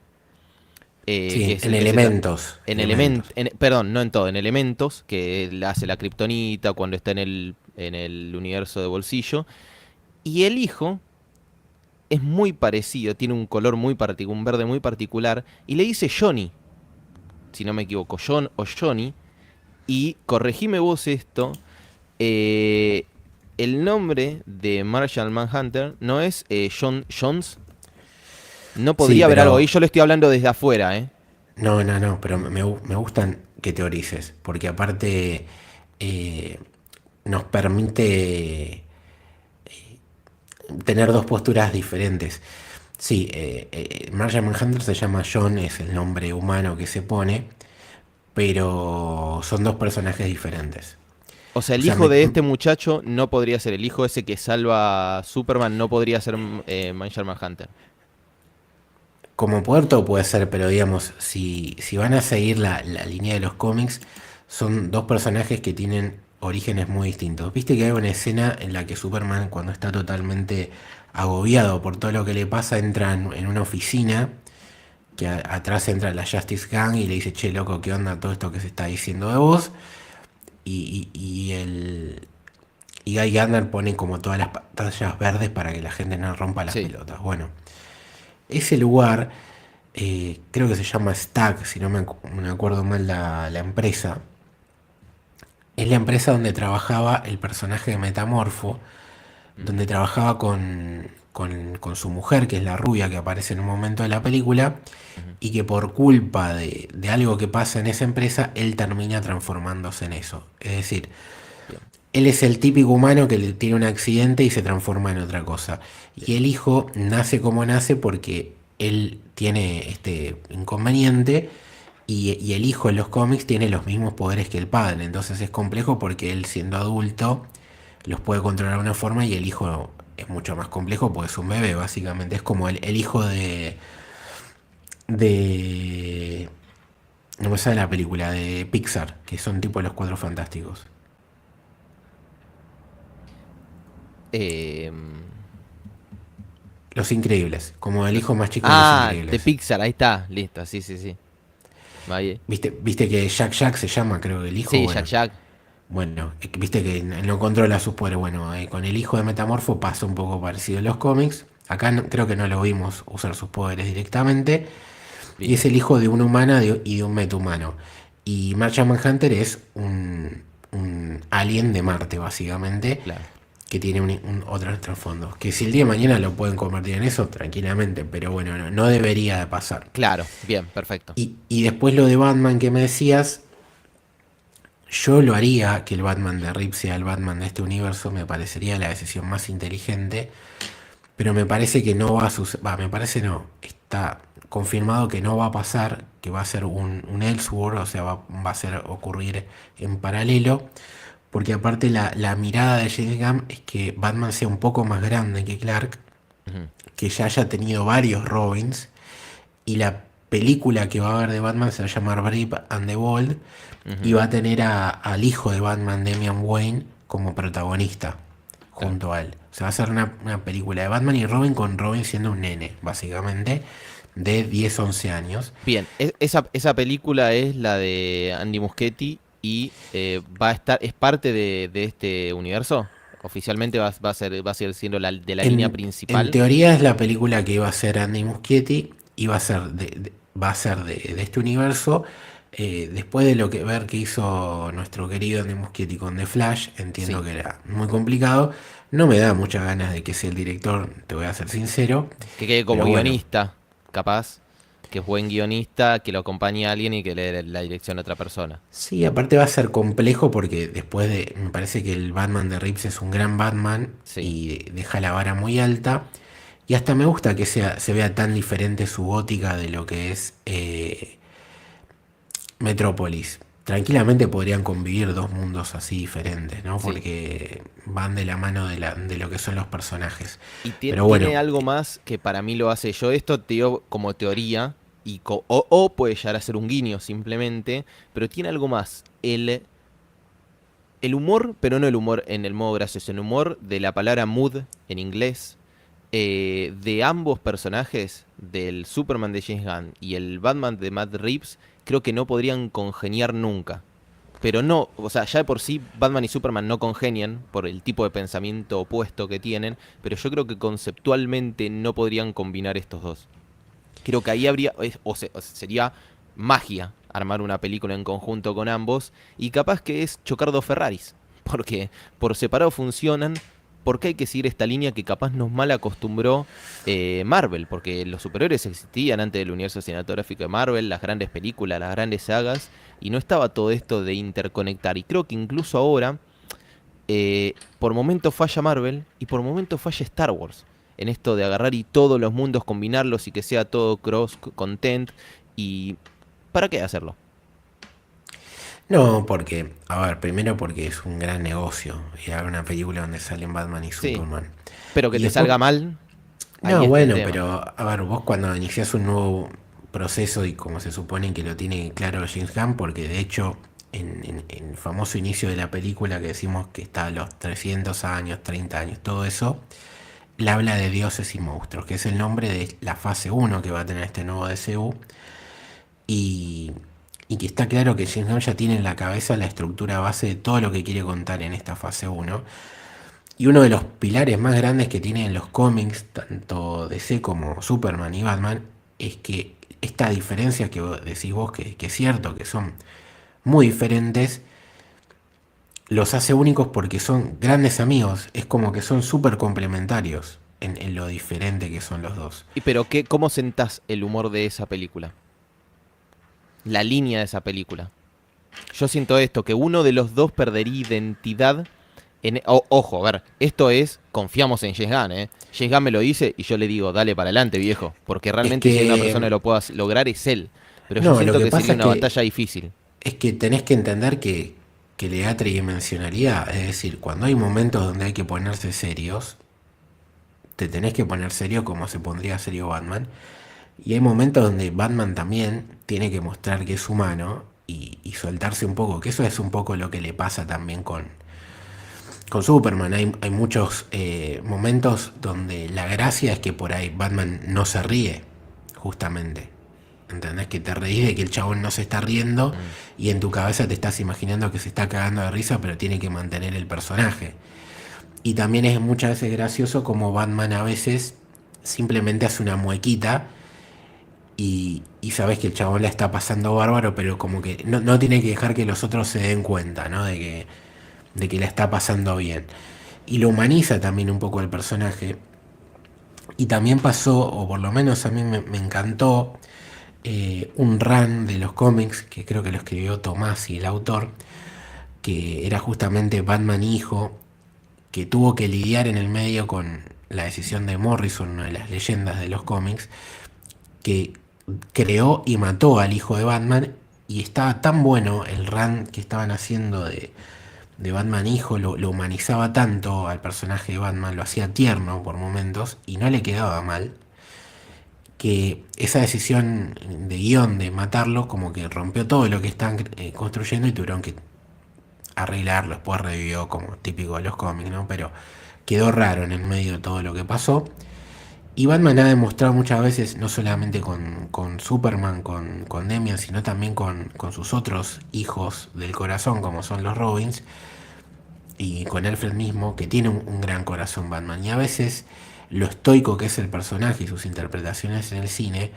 que Sí, es en el que elementos. en Elementos. perdón, no en todo, en elementos, que él hace la kriptonita cuando está en el universo de bolsillo. Y el hijo es muy parecido, tiene un color muy particular, un verde muy particular, y le dice Johnny, si no me equivoco, John o Johnny. Y corregime vos esto, eh, el nombre de Martian Manhunter no es John Jones. No Sí, podría haber algo ahí, pero... yo lo estoy hablando desde afuera, ¿eh? No, no, no, pero me gustan que teorices, porque aparte eh, nos permite tener dos posturas diferentes. Sí, Martian Manhunter se llama John, es el nombre humano que se pone, pero son dos personajes diferentes. O sea, O el sea, hijo de este muchacho no podría ser, el hijo ese que salva a Superman no podría ser Martian Manhunter. como puerto puede ser, pero digamos, si van a seguir la línea de los cómics, son dos personajes que tienen orígenes muy distintos. Viste que hay una escena en la que Superman, cuando está totalmente agobiado por todo lo que le pasa, entra en una oficina, que atrás entra la Justice Gang y le dice, che, loco, ¿qué onda todo esto que se está diciendo de vos? Y Guy Gardner pone como todas las pantallas verdes para que la gente no rompa las Sí, pelotas. Bueno, ese lugar, creo que se llama Stack, si no me acuerdo mal la empresa. Es la empresa donde trabajaba el personaje de Metamorfo, donde trabajaba con su mujer, que es la rubia que aparece en un momento de la película, ujú, y que por culpa de algo que pasa en esa empresa, él termina transformándose en eso. Es decir, bien, él es el típico humano que tiene un accidente y se transforma en otra cosa. bien, Y el hijo nace como nace porque él tiene este inconveniente y el hijo en los cómics tiene los mismos poderes que el padre, entonces es complejo porque él siendo adulto los puede controlar de una forma y el hijo es mucho más complejo porque es un bebé, básicamente. Es como el hijo de... No me sale la película, de Pixar, que son tipo los Cuatro Fantásticos. Eh, Los Increíbles, como el hijo más chico de Los de Increíbles. Pixar, ahí está, listo, sí, sí, sí. Ahí. ¿Viste que Jack se llama, creo que el hijo? Sí, Jack Bueno, Jack. bueno, viste que no controla sus poderes. Bueno, con el hijo de Metamorfo pasa un poco parecido en los cómics. Acá creo que no lo vimos usar sus poderes directamente. Y Bien, es el hijo de una humana y de un metahumano. Y Martian Manhunter es un alien de Marte, básicamente, claro. que tiene otro trasfondo. Que si el día de mañana lo pueden convertir en eso, tranquilamente, pero bueno, no debería de pasar. Claro, bien, perfecto. Y después lo de Batman que me decías, yo lo haría que el Batman de Rip sea el Batman de este universo, me parecería la decisión más inteligente, pero me parece que no va a suceder, me parece no, está confirmado que no va a pasar, que va a ser un Elseworld, o sea, va a ser ocurrir en paralelo, porque aparte la mirada de James Gunn es que Batman sea un poco más grande que Clark, Ujú, que ya haya tenido varios Robins, y la película que va a haber de Batman se va a llamar Brave and the Bold, y ujú, va a tener al hijo de Batman, Damian Wayne, como protagonista claro. junto a él. O sea, va a ser una película de Batman y Robin con Robin siendo un nene, básicamente, de 10 u 11 años. Bien, esa película es la de Andy Muschietti y va a estar, es parte de este universo. Oficialmente va a ser siendo de la línea En principal. teoría es la película que iba a ser Andy Muschietti y va a ser de este universo. Después de ver que hizo nuestro querido Andy Muschietti con The Flash, entiendo Sí, que era muy complicado. No me da muchas ganas de que sea el director, te voy a ser sincero. que quede como Pero bueno, guionista, capaz, que es buen guionista, que lo acompañe a alguien y que le dé la dirección a otra persona. sí, aparte va a ser complejo porque me parece que el Batman de Reeves es un gran Batman Sí. y deja la vara muy alta. Y hasta me gusta que se vea tan diferente su gótica de lo que es Metrópolis. Tranquilamente podrían convivir dos mundos así diferentes, ¿no? Sí. Porque van de la mano de lo que son los personajes. Y Pero tiene bueno, algo más que para mí lo hace. Yo esto te digo como teoría, o puede llegar a ser un guiño simplemente, pero tiene algo más. El humor, pero no el humor en el modo gracioso, el humor de la palabra mood en inglés, de ambos personajes, del Superman de James Gunn y el Batman de Matt Reeves, creo que no podrían congeniar nunca. Pero no, o sea, ya de por sí Batman y Superman no congenian por el tipo de pensamiento opuesto que tienen, pero yo creo que conceptualmente no podrían combinar estos dos. Creo que ahí habría, o sería magia armar una película en conjunto con ambos, y capaz que es chocar dos Ferraris, porque por separado funcionan, porque hay que seguir esta línea que capaz nos mal acostumbró Marvel, porque los superhéroes existían antes del universo cinematográfico de Marvel, las grandes películas, las grandes sagas, y no estaba todo esto de interconectar, y creo que incluso ahora, por momentos falla Marvel y por momentos falla Star Wars en esto de agarrar y todos los mundos combinarlos y que sea todo cross content. ¿Y para qué hacerlo? no, porque, a ver, primero porque es un gran negocio y haber una película donde salen Batman y Sí, Superman. pero que Y te después, salga mal, ahí no, está el bueno, tema. pero a ver, vos cuando iniciás un nuevo proceso y como se supone que lo tiene claro James Gunn, porque de hecho en el famoso inicio de la película que decimos que está a los 300 años, 30 años, todo eso, él habla de dioses y monstruos, que es el nombre de la fase uno que va a tener este nuevo DCU y, y que está claro que James Gunn ya tiene en la cabeza la estructura base de todo lo que quiere contar en esta fase uno. Y uno de los pilares más grandes que tienen los cómics, tanto DC como Superman y Batman, es que esta diferencia que decís vos, que es cierto, que son muy diferentes, los hace únicos porque son grandes amigos. Es como que son súper complementarios en lo diferente que son los dos. Y pero qué, ¿cómo sentás el humor de esa película? La línea de esa película. Yo siento esto, que uno de los dos perdería identidad. Ojo, a ver, esto es, confiamos en James Gunn, ¿eh? James Gunn me lo dice y yo le digo, dale para adelante, viejo. Porque Es realmente si hay una persona que que lo pueda lograr es él. pero yo No, lo siento que que pasa sería es una batalla difícil. que tenés que entender que le da tridimensionalidad. Es decir, cuando hay momentos donde hay que ponerse serios, te tenés que poner serio como se pondría serio Batman. Y hay momentos donde Batman también tiene que mostrar que es humano y soltarse un poco, que eso es un poco lo que le pasa también con Superman. Hay muchos momentos donde la gracia es que por ahí Batman no se ríe, justamente. ¿Entendés? Que te reís de que el chabón no se está riendo Mm. y en tu cabeza te estás imaginando que se está cagando de risa, pero tiene que mantener el personaje. Y también es muchas veces gracioso como Batman a veces simplemente hace una muequita y sabes que el chabón la está pasando bárbaro, pero como que no tiene que dejar que los otros se den cuenta, ¿no? De que la está pasando bien. Y lo humaniza también un poco el personaje. Y también pasó, o por lo menos a mí me encantó, un run de los cómics, que creo que lo escribió Tomás y el autor, que era justamente Batman hijo, que tuvo que lidiar en el medio con la decisión de Morrison, una de las leyendas de los cómics, que creó y mató al hijo de Batman, y estaba tan bueno el run que estaban haciendo de Batman hijo, lo humanizaba tanto al personaje de Batman, lo hacía tierno por momentos, y no le quedaba mal, que esa decisión de guión de matarlo como que rompió todo lo que estaban construyendo y tuvieron que arreglarlo, después revivió como típico de los cómics, ¿no? Pero quedó raro en el medio de todo lo que pasó. Y Batman ha demostrado muchas veces, no solamente con Superman, con Damian, sino también con sus otros hijos del corazón, como son los Robins, y con Alfred mismo, que tiene un gran corazón Batman. Y a veces lo estoico que es el personaje y sus interpretaciones en el cine,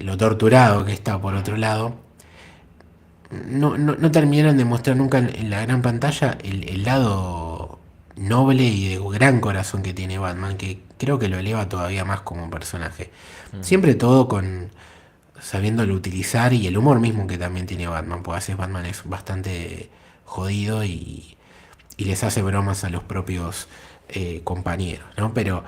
lo torturado que está por otro lado, no terminaron de mostrar nunca en la gran pantalla el lado noble y de gran corazón que tiene Batman, que creo que lo eleva todavía más como personaje. Mm. Siempre todo con sabiéndolo utilizar y el humor mismo que también tiene Batman, porque a veces Batman es bastante jodido y les hace bromas a los propios compañeros, ¿no? Pero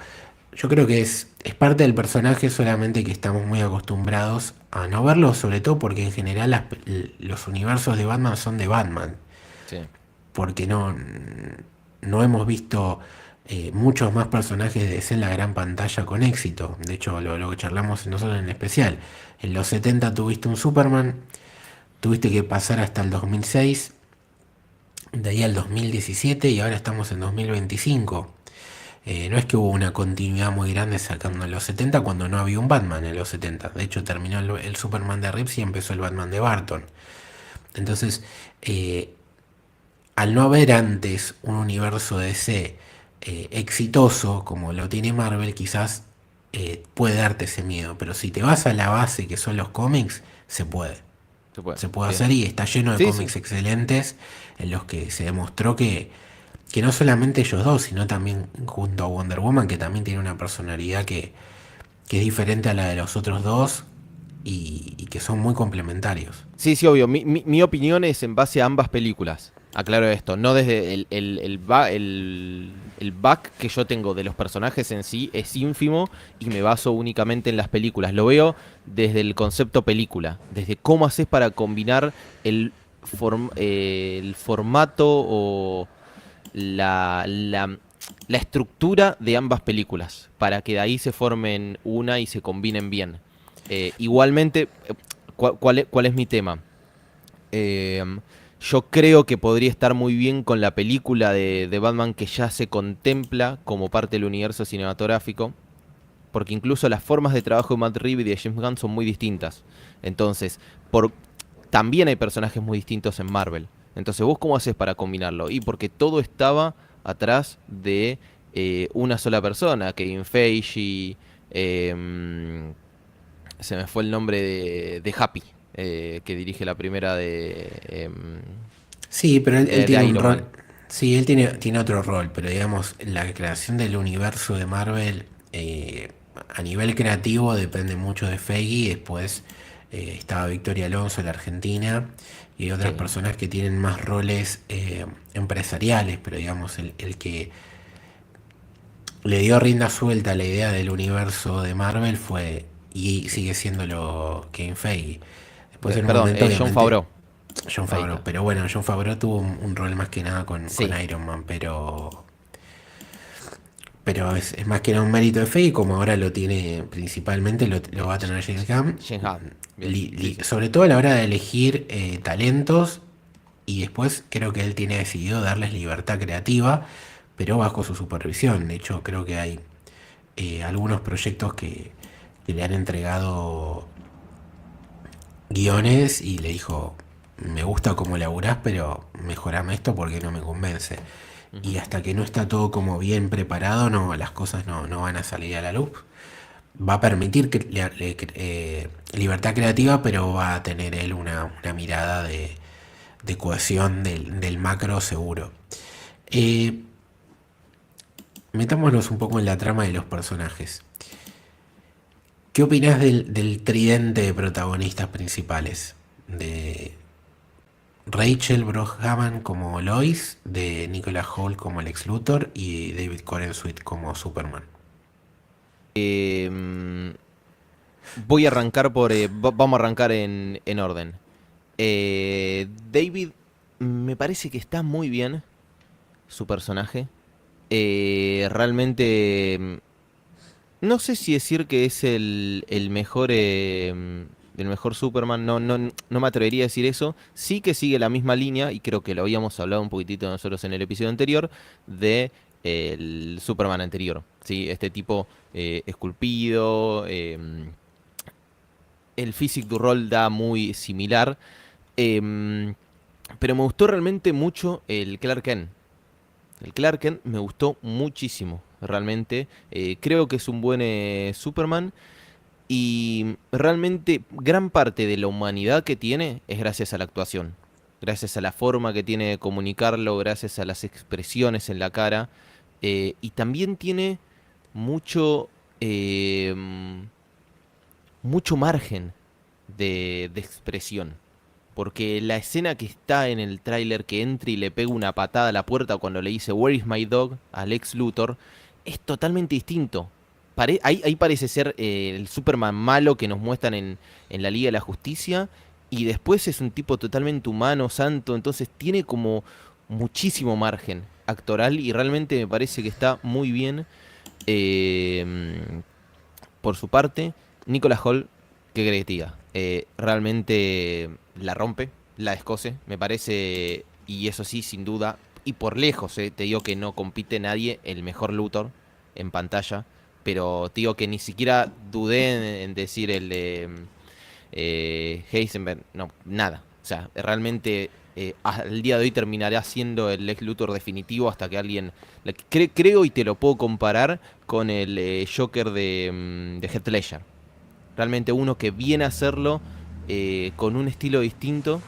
yo creo que es parte del personaje, solamente que estamos muy acostumbrados a no verlo, sobre todo porque en general los universos de Batman son de Batman, Sí. porque no hemos visto muchos más personajes de DC en la gran pantalla con éxito. De hecho, lo que charlamos nosotros en especial, en los 70 tuviste un Superman, tuviste que pasar hasta el 2006, de ahí al 2017 y ahora estamos en 2025. No es que hubo una continuidad muy grande sacando en los 70 cuando no había un Batman en los 70. De hecho, terminó el Superman de Reeves y empezó el Batman de Barton. Entonces, al no haber antes un universo DC exitoso como lo tiene Marvel, quizás puede darte ese miedo. Pero si te vas a la base que son los cómics, se puede. Se puede. Se puede Bien. hacer y está lleno de Sí, sí. cómics excelentes en los que se demostró que no solamente ellos dos, sino también junto a Wonder Woman, que también tiene una personalidad que es diferente a la de los otros dos y que son muy complementarios. Sí, sí, obvio. Mi opinión es en base a ambas películas. Aclaro esto, no desde el back que yo tengo de los personajes en sí es ínfimo y me baso únicamente en las películas. Lo veo desde el concepto película, desde cómo haces para combinar el formato o la estructura de ambas películas, para que de ahí se formen una y se combinen bien. Igualmente, ¿cuál es mi tema? Eh, yo creo que podría estar muy bien con la película de Batman que ya se contempla como parte del universo cinematográfico, porque incluso las formas de trabajo de Matt Reeves y de James Gunn son muy distintas. Entonces, también hay personajes muy distintos en Marvel. Entonces, ¿vos cómo haces para combinarlo? Y porque todo estaba atrás de una sola persona, Kevin Feige, se me fue el nombre de Happy, que dirige la primera Sí, pero él de tiene un Iron rol. Man. Sí, él tiene otro rol, pero digamos, la creación del universo de Marvel a nivel creativo depende mucho de Feige. Después estaba Victoria Alonso, la Argentina, y hay otras Sí. personas que tienen más roles empresariales, pero digamos, el que le dio rienda suelta a la idea del universo de Marvel fue y sigue siéndolo Kevin Feige. Después en un Perdón, momento, John obviamente, Favreau. John Ahí Favreau. está. Pero bueno, John Favreau tuvo un rol más que nada con Sí, Iron Man, pero es más que nada un mérito de Feige, como ahora lo tiene principalmente, lo va a tener James Gunn. James Gunn. Bien, sí, sí. Sobre todo a la hora de elegir talentos, y después creo que él tiene decidido darles libertad creativa, pero bajo su supervisión. De hecho, creo que hay algunos proyectos que le han entregado guiones y le dijo, me gusta cómo laburás, pero mejorame esto porque no me convence. Y Ujú. hasta que no está todo como bien preparado, no, las cosas no van a salir a la luz. Va a permitir libertad creativa, pero va a tener él una mirada de cohesión del macro seguro. Eh, Metámonos un poco en la trama de los personajes. ¿Qué opinás del tridente de protagonistas principales? De Rachel Brosnahan como Lois, de Nicholas Hoult como Lex Luthor y David Corenswet como Superman. Em, Voy a arrancar vamos a arrancar en orden. David, me parece que está muy bien su personaje. Realmente, no sé si decir que es el mejor Superman, no me atrevería a decir eso. Sí que sigue la misma línea, y creo que lo habíamos hablado un poquitito nosotros en el episodio anterior, de el Superman anterior. ¿Sí? Este tipo esculpido, el physique du rol da muy similar. em, pero me gustó realmente mucho el Clark Kent. El Clark Kent me gustó muchísimo, realmente. Creo que es un buen Superman. Y realmente gran parte de la humanidad que tiene es gracias a la actuación. Gracias a la forma que tiene de comunicarlo, gracias a las expresiones en la cara. Y también tiene mucho, eh, mucho margen de expresión. Porque la escena que está en el tráiler, que entra y le pega una patada a la puerta cuando le dice "Where is my dog?" a Lex Luthor, es totalmente distinto. Ahí parece ser el Superman malo que nos muestran en la Liga de la Justicia. Y después es un tipo totalmente humano, santo. Entonces tiene como muchísimo margen actoral. Y realmente me parece que está muy bien. eh, por su parte, Nicholas Hoult, qué querés que te diga. Realmente la rompe, la descoce, me parece, y eso sí, sin duda, y por lejos, te digo que no compite nadie el mejor Luthor en pantalla, pero te digo que ni siquiera dudé en decir el de Heisenberg, no, nada. O sea, realmente al día de hoy terminará siendo el Lex Luthor definitivo hasta que alguien... creo y te lo puedo comparar con el Joker de Heath Ledger. Realmente uno que viene a hacerlo con un estilo distinto,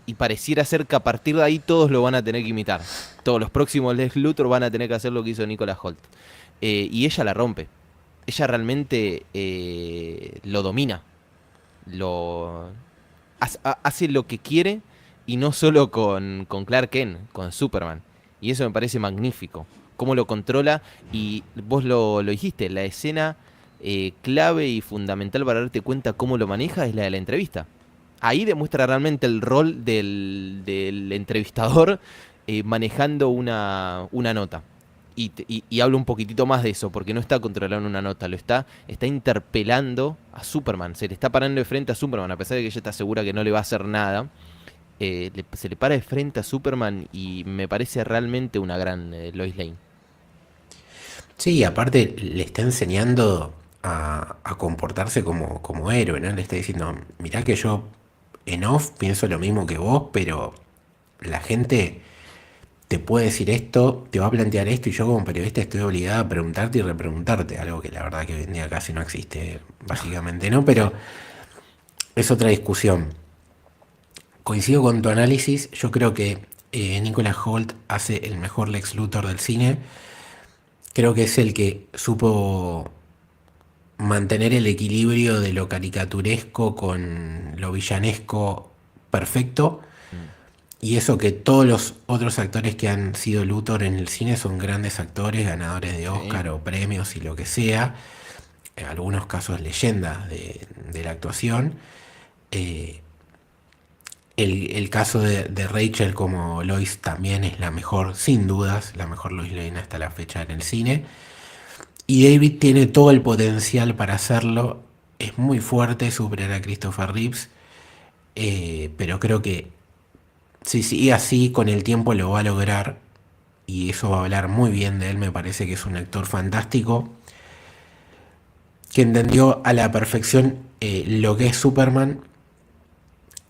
y pareciera ser que a partir de ahí todos lo van a tener que imitar. Todos los próximos Lex Luthor van a tener que hacer lo que hizo Nicholas Hoult. Y ella la rompe. Ella realmente lo domina. Lo hace lo que quiere, y no solo con Clark Kent, con Superman. Y eso me parece magnífico. Cómo lo controla, y vos lo dijiste, la escena clave y fundamental para darte cuenta cómo lo maneja es la de la entrevista. Ahí demuestra realmente el rol del entrevistador manejando una nota. Y hablo un poquitito más de eso, porque no está controlando una nota, está interpelando a Superman, se le está parando de frente a Superman, a pesar de que ella está segura que no le va a hacer nada. Se le para de frente a Superman, y me parece realmente una gran Lois Lane. Sí, aparte le está enseñando a comportarse como héroe, ¿no? Le está diciendo, mirá que yo en off pienso lo mismo que vos, pero la gente te puede decir esto, te va a plantear esto, y yo como periodista estoy obligada a preguntarte y repreguntarte, algo que la verdad que hoy en día casi no existe, básicamente, ¿no? Pero es otra discusión. Coincido con tu análisis, yo creo que Nicholas Hoult hace el mejor Lex Luthor del cine. Creo que es el que supo mantener el equilibrio de lo caricaturesco con lo villanesco perfecto. Mm. Y eso que todos los otros actores que han sido Luthor en el cine son grandes actores, ganadores de Sí. Oscar o premios y lo que sea. algunos casos leyendas de la actuación. Eh, el caso de Rachel como Lois también es la mejor, sin dudas, la mejor Lois Lane hasta la fecha en el cine. Y David tiene todo el potencial para hacerlo. Es muy fuerte superar a Christopher Reeves, pero creo que si sigue así, con el tiempo lo va a lograr. Y eso va a hablar muy bien de él. Me parece que es un actor fantástico, que entendió a la perfección lo que es Superman,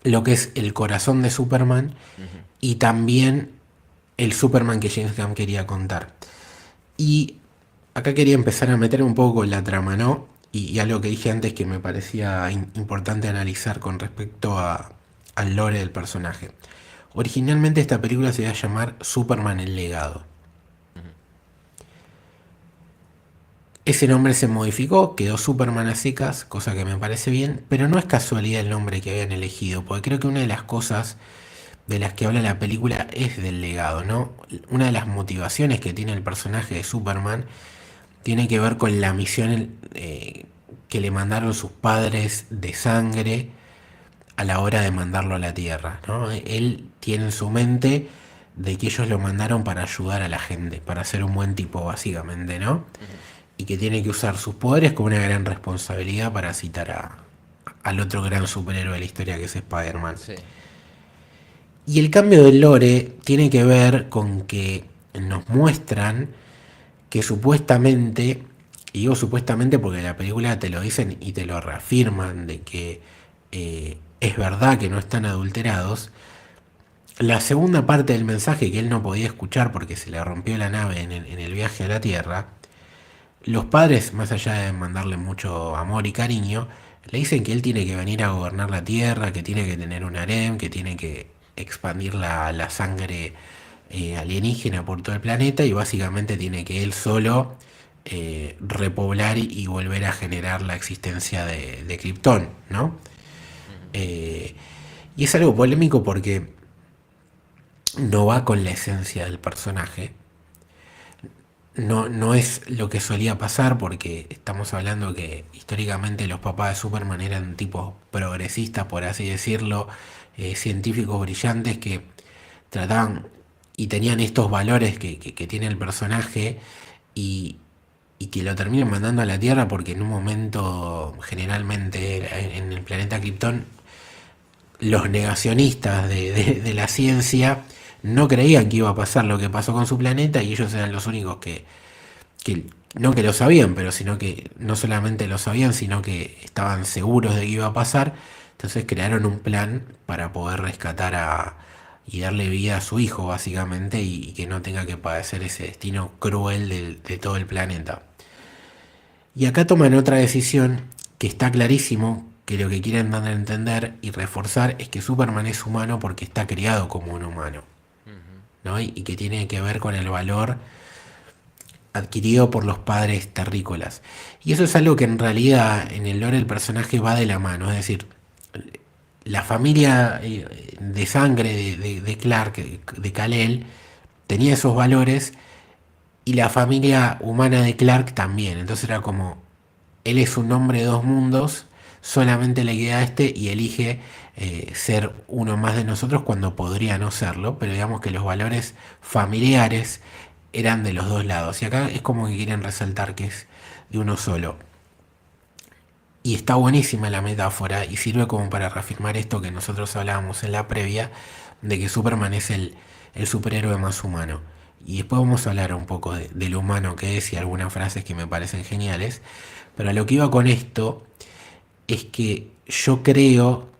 lo que es el corazón de Superman Ujú. y también el Superman que James Gunn quería contar. Y acá quería empezar a meter un poco en la trama, ¿no? Y algo que dije antes que me parecía importante analizar con respecto al lore del personaje. Originalmente esta película se iba a llamar Superman el legado. Ese nombre se modificó, quedó Superman a secas, cosa que me parece bien, pero no es casualidad el nombre que habían elegido, porque creo que una de las cosas de las que habla la película es del legado, ¿no? Una de las motivaciones que tiene el personaje de Superman tiene que ver con la misión que le mandaron sus padres de sangre a la hora de mandarlo a la Tierra, ¿no? Él tiene en su mente de que ellos lo mandaron para ayudar a la gente, para ser un buen tipo básicamente, ¿no? Ujú. Y que tiene que usar sus poderes como una gran responsabilidad para citar al otro gran superhéroe de la historia que es Spider-Man. Sí. Y el cambio del lore tiene que ver con que nos muestran que supuestamente, y digo supuestamente porque en la película te lo dicen y te lo reafirman, de que es verdad que no están adulterados. La segunda parte del mensaje que él no podía escuchar porque se le rompió la nave en el viaje a la Tierra, los padres, más allá de mandarle mucho amor y cariño, le dicen que él tiene que venir a gobernar la Tierra, que tiene que tener un harem, que tiene que expandir la sangre alienígena por todo el planeta y básicamente tiene que él solo repoblar y volver a generar la existencia de Krypton, ¿no? Ujú. Eh, y es algo polémico porque no va con la esencia del personaje. No, no es lo que solía pasar porque estamos hablando que históricamente los papás de Superman eran tipos progresistas, por así decirlo, científicos brillantes que trataban y tenían estos valores que tiene el personaje y, y que lo terminan mandando a la Tierra porque en un momento generalmente en el planeta Krypton los negacionistas de la ciencia no creían que iba a pasar lo que pasó con su planeta y ellos eran los únicos que no que lo sabían, pero sino que no solamente lo sabían, sino que estaban seguros de que iba a pasar. Entonces crearon un plan para poder rescatar y darle vida a su hijo, básicamente, y que no tenga que padecer ese destino cruel de todo el planeta. Y acá toman otra decisión que está clarísimo que lo que quieren dar a entender y reforzar es que Superman es humano porque está criado como un humano, Ujú. ¿no? Y que tiene que ver con el valor adquirido por los padres terrícolas. Y eso es algo que en realidad en el lore del personaje va de la mano, es decir, la familia de sangre de Clark, de Kal-El, tenía esos valores y la familia humana de Clark también. Entonces era como, él es un hombre de dos mundos, solamente le queda este y elige ser uno más de nosotros cuando podría no serlo, pero digamos que los valores familiares eran de los dos lados. Y acá es como que quieren resaltar que es de uno solo. Y está buenísima la metáfora y sirve como para reafirmar esto que nosotros hablábamos en la previa, de que Superman es el superhéroe más humano. Y después vamos a hablar un poco de lo humano que es y algunas frases que me parecen geniales. Pero a lo que iba con esto es que yo creo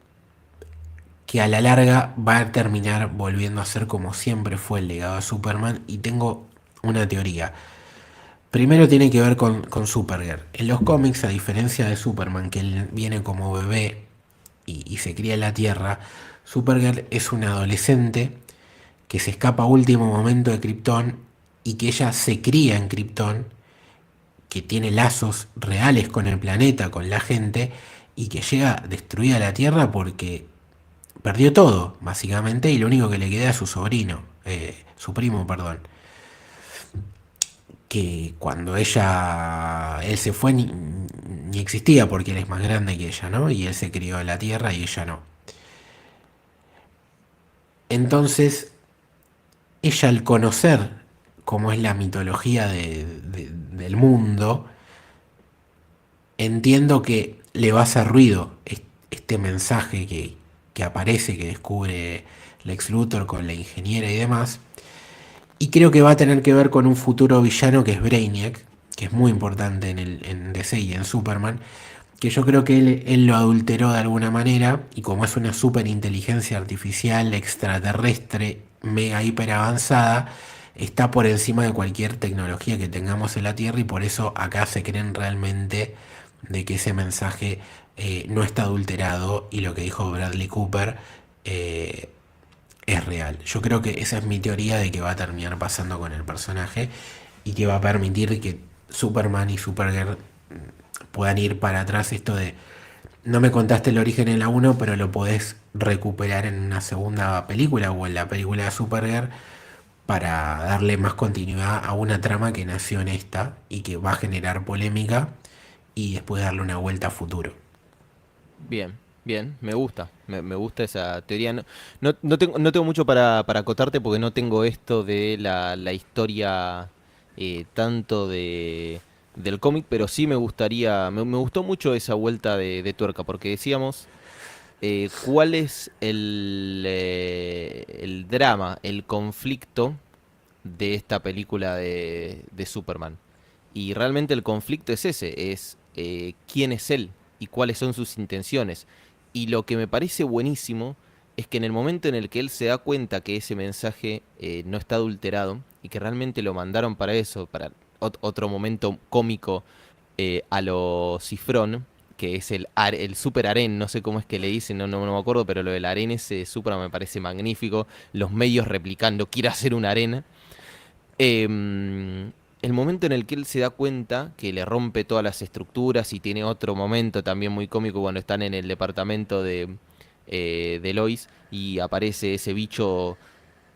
que a la larga va a terminar volviendo a ser como siempre fue el legado de Superman y tengo una teoría. Primero tiene que ver con Supergirl. En los cómics, a diferencia de Superman, que él viene como bebé y se cría en la Tierra, Supergirl es una adolescente que se escapa a último momento de Krypton y que ella se cría en Krypton, que tiene lazos reales con el planeta, con la gente, y que llega destruida a la Tierra porque perdió todo, básicamente, y lo único que le queda es su sobrino, su primo, perdón. que cuando él se fue ni existía porque él es más grande que ella, ¿no? Y él se crió en la Tierra y ella no. Entonces, ella al conocer cómo es la mitología del mundo, entiendo que le va a hacer ruido este mensaje que aparece, que descubre Lex Luthor con la ingeniera y demás. Y creo que va a tener que ver con un futuro villano que es Brainiac, que es muy importante en DC y en Superman, que yo creo que él lo adulteró de alguna manera, y como es una superinteligencia artificial extraterrestre, mega hiper avanzada, está por encima de cualquier tecnología que tengamos en la Tierra, y por eso acá se creen realmente de que ese mensaje no está adulterado, y lo que dijo Bradley Cooper es real. Yo creo que esa es mi teoría de que va a terminar pasando con el personaje, y que va a permitir que Superman y Supergirl puedan ir para atrás. Esto de no me contaste el origen en la uno, pero lo podés recuperar en una segunda película o en la película de Supergirl, para darle más continuidad a una trama que nació en esta y que va a generar polémica, y después darle una vuelta a futuro. Bien, bien, me gusta, me gusta esa teoría. No tengo mucho para acotarte porque no tengo esto de la historia tanto del cómic, pero sí me gustaría, me gustó mucho esa vuelta de tuerca, porque decíamos, ¿cuál es el drama, el conflicto de esta película de Superman? Y realmente el conflicto es ese, es quién es él y cuáles son sus intenciones. Y lo que me parece buenísimo es que en el momento en el que él se da cuenta que ese mensaje no está adulterado y que realmente lo mandaron para eso, para otro momento cómico a lo Cifrón, que es el super harén, no sé cómo es que le dicen, no me acuerdo, pero lo del harén ese de Superman me parece magnífico. Los medios replicando, quiere hacer un harén. El momento en el que él se da cuenta que le rompe todas las estructuras, y tiene otro momento también muy cómico cuando están en el departamento de Lois y aparece ese bicho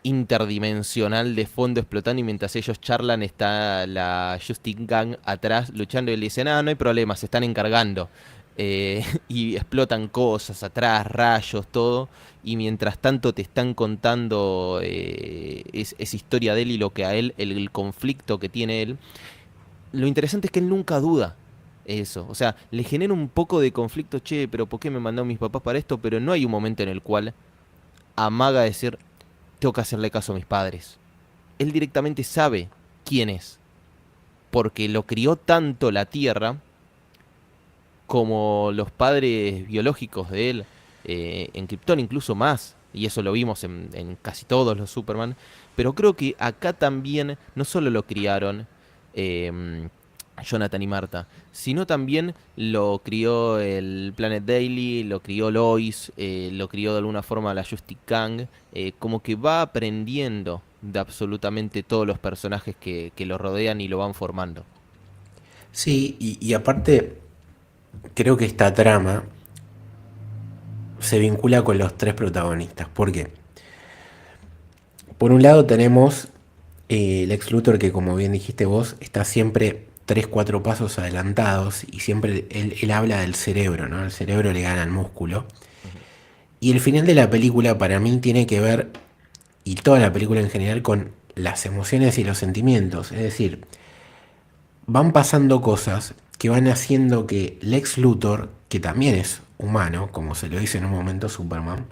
interdimensional de fondo explotando, y mientras ellos charlan está la Justice Gang atrás luchando, y le dicen, no hay problema, se están encargando. Y explotan cosas atrás, rayos, todo, y mientras tanto te están contando esa historia de él y lo que a él, el conflicto que tiene él. Lo interesante es que él nunca duda eso, o sea, le genera un poco de conflicto, che, pero ¿por qué me mandaron mis papás para esto? Pero no hay un momento en el cual amaga decir, tengo que hacerle caso a mis padres. Él directamente sabe quién es, porque lo crió tanto la Tierra como los padres biológicos de él en Krypton, incluso más, y eso lo vimos en casi todos los Superman, pero creo que acá también no solo lo criaron Jonathan y Marta, sino también lo crió el Planet Daily, lo crió Lois, lo crió de alguna forma la Justice Gang, como que va aprendiendo de absolutamente todos los personajes que lo rodean y lo van formando. Sí, y aparte, creo que esta trama se vincula con los tres protagonistas. ¿Por qué? Por un lado tenemos Lex Luthor, que como bien dijiste vos, está siempre 3 4 pasos adelantados, y siempre él habla del cerebro, ¿no? El cerebro le gana al músculo. Ujú. Y el final de la película para mí tiene que ver, y toda la película en general, con las emociones y los sentimientos. Es decir, van pasando cosas que van haciendo que Lex Luthor, que también es humano, como se lo dice en un momento Superman,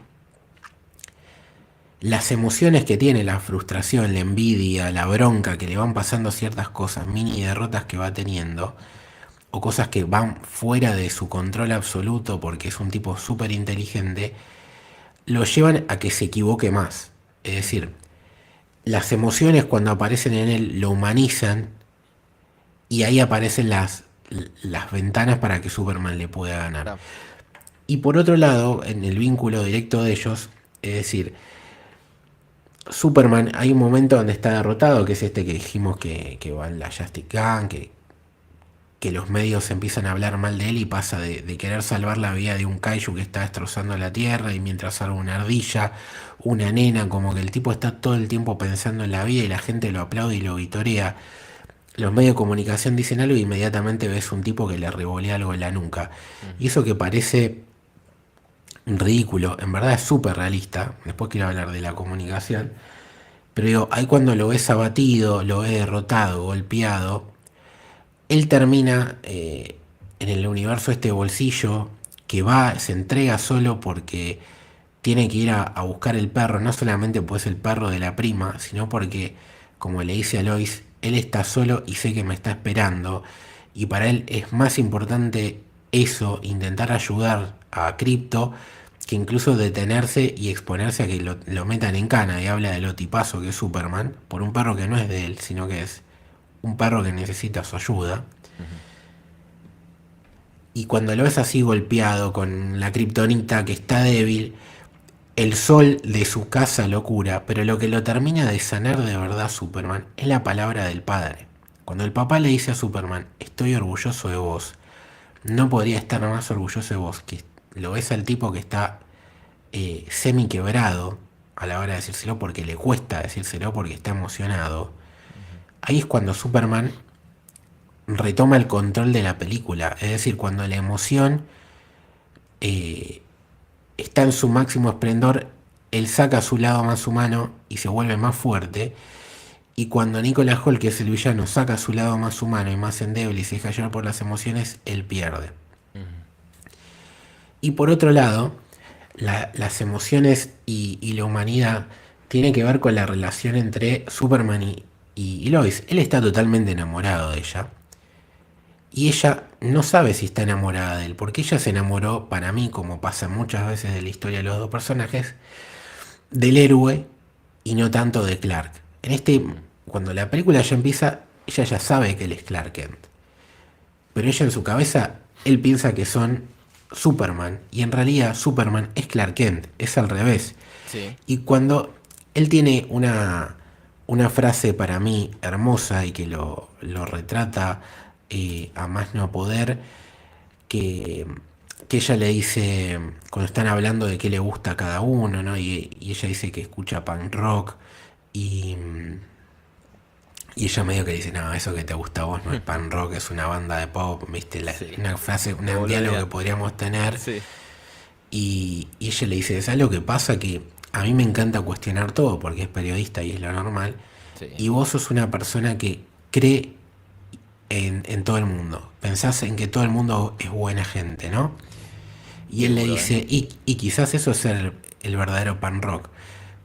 las emociones que tiene, la frustración, la envidia, la bronca, que le van pasando ciertas cosas, mini derrotas que va teniendo, o cosas que van fuera de su control absoluto porque es un tipo súper inteligente, lo llevan a que se equivoque más. Es decir, las emociones cuando aparecen en él lo humanizan, y ahí aparecen las ventanas para que Superman le pueda ganar. Ah, Y por otro lado, en el vínculo directo de ellos, es decir, Superman, hay un momento donde está derrotado, que es este que dijimos que va en la Justice Gang, que los medios empiezan a hablar mal de él, y pasa de querer salvar la vida de un kaiju que está destrozando la Tierra, y mientras salva una ardilla, una nena, como que el tipo está todo el tiempo pensando en la vida y la gente lo aplaude y lo vitorea. los medios de comunicación dicen algo y inmediatamente ves un tipo que le revolea algo en la nuca. Y Ujú. eso que parece ridículo, en verdad es súper realista. Después quiero hablar de la comunicación. Pero digo, ahí cuando lo ves abatido, lo ves derrotado, golpeado, él termina en el universo este bolsillo que va, se entrega solo porque tiene que ir a buscar el perro, no solamente pues el perro de la prima, sino porque, como le dice a Lois, él está solo y sé que me está esperando. Y para él es más importante eso, intentar ayudar a Crypto, que incluso detenerse y exponerse a que lo metan en cana. Y habla del tipazo que es Superman, por un perro que no es de él, sino que es un perro que necesita su ayuda. Ujú. Y cuando lo ves así golpeado con la kriptonita que está débil, el sol de su casa lo cura, pero lo que lo termina de sanar de verdad a Superman es la palabra del padre. Cuando el papá le dice a Superman, estoy orgulloso de vos, no podría estar más orgulloso de vos, que lo ves al tipo que está semi quebrado a la hora de decírselo porque le cuesta decírselo porque está emocionado. Ujú. Ahí es cuando Superman retoma el control de la película, es decir, cuando la emoción eh, está en su máximo esplendor, él saca su lado más humano y se vuelve más fuerte. Y cuando Nicolas Hoult, que es el villano, saca su lado más humano y más endeble y se deja llevar por las emociones, él pierde. Ujú. Y por otro lado, las emociones y la humanidad tienen que ver con la relación entre Superman y Lois. Él está totalmente enamorado de ella. Y ella no sabe si está enamorada de él, porque ella se enamoró, para mí, como pasa muchas veces de la historia de los dos personajes, del héroe y no tanto de Clark. Ujú. Cuando la película ya empieza, ella ya sabe que él es Clark Kent. Pero ella en su cabeza, él piensa que son Superman. Y en realidad Superman es Clark Kent, es al revés. Sí. Y cuando él tiene una frase para mí hermosa y que lo retrata a más no poder, que, que ella le dice, cuando están hablando de qué le gusta a cada uno, ¿no? Y ella dice que escucha punk rock y, y ella medio que dice, no, eso que te gusta a vos no es punk rock, es una banda de pop, ¿viste? Sí. Una frase, Lo un diálogo que boludean. podríamos tener. Sí. Y ella le dice, ¿sabes lo que pasa? Que a mí me encanta cuestionar todo porque es periodista y es lo normal. Sí. Y vos sos una persona que cree en todo el mundo. Pensás en que todo el mundo es buena gente, ¿no? Y Qué él le duro, ¿eh? dice, y quizás eso es el verdadero pan rock.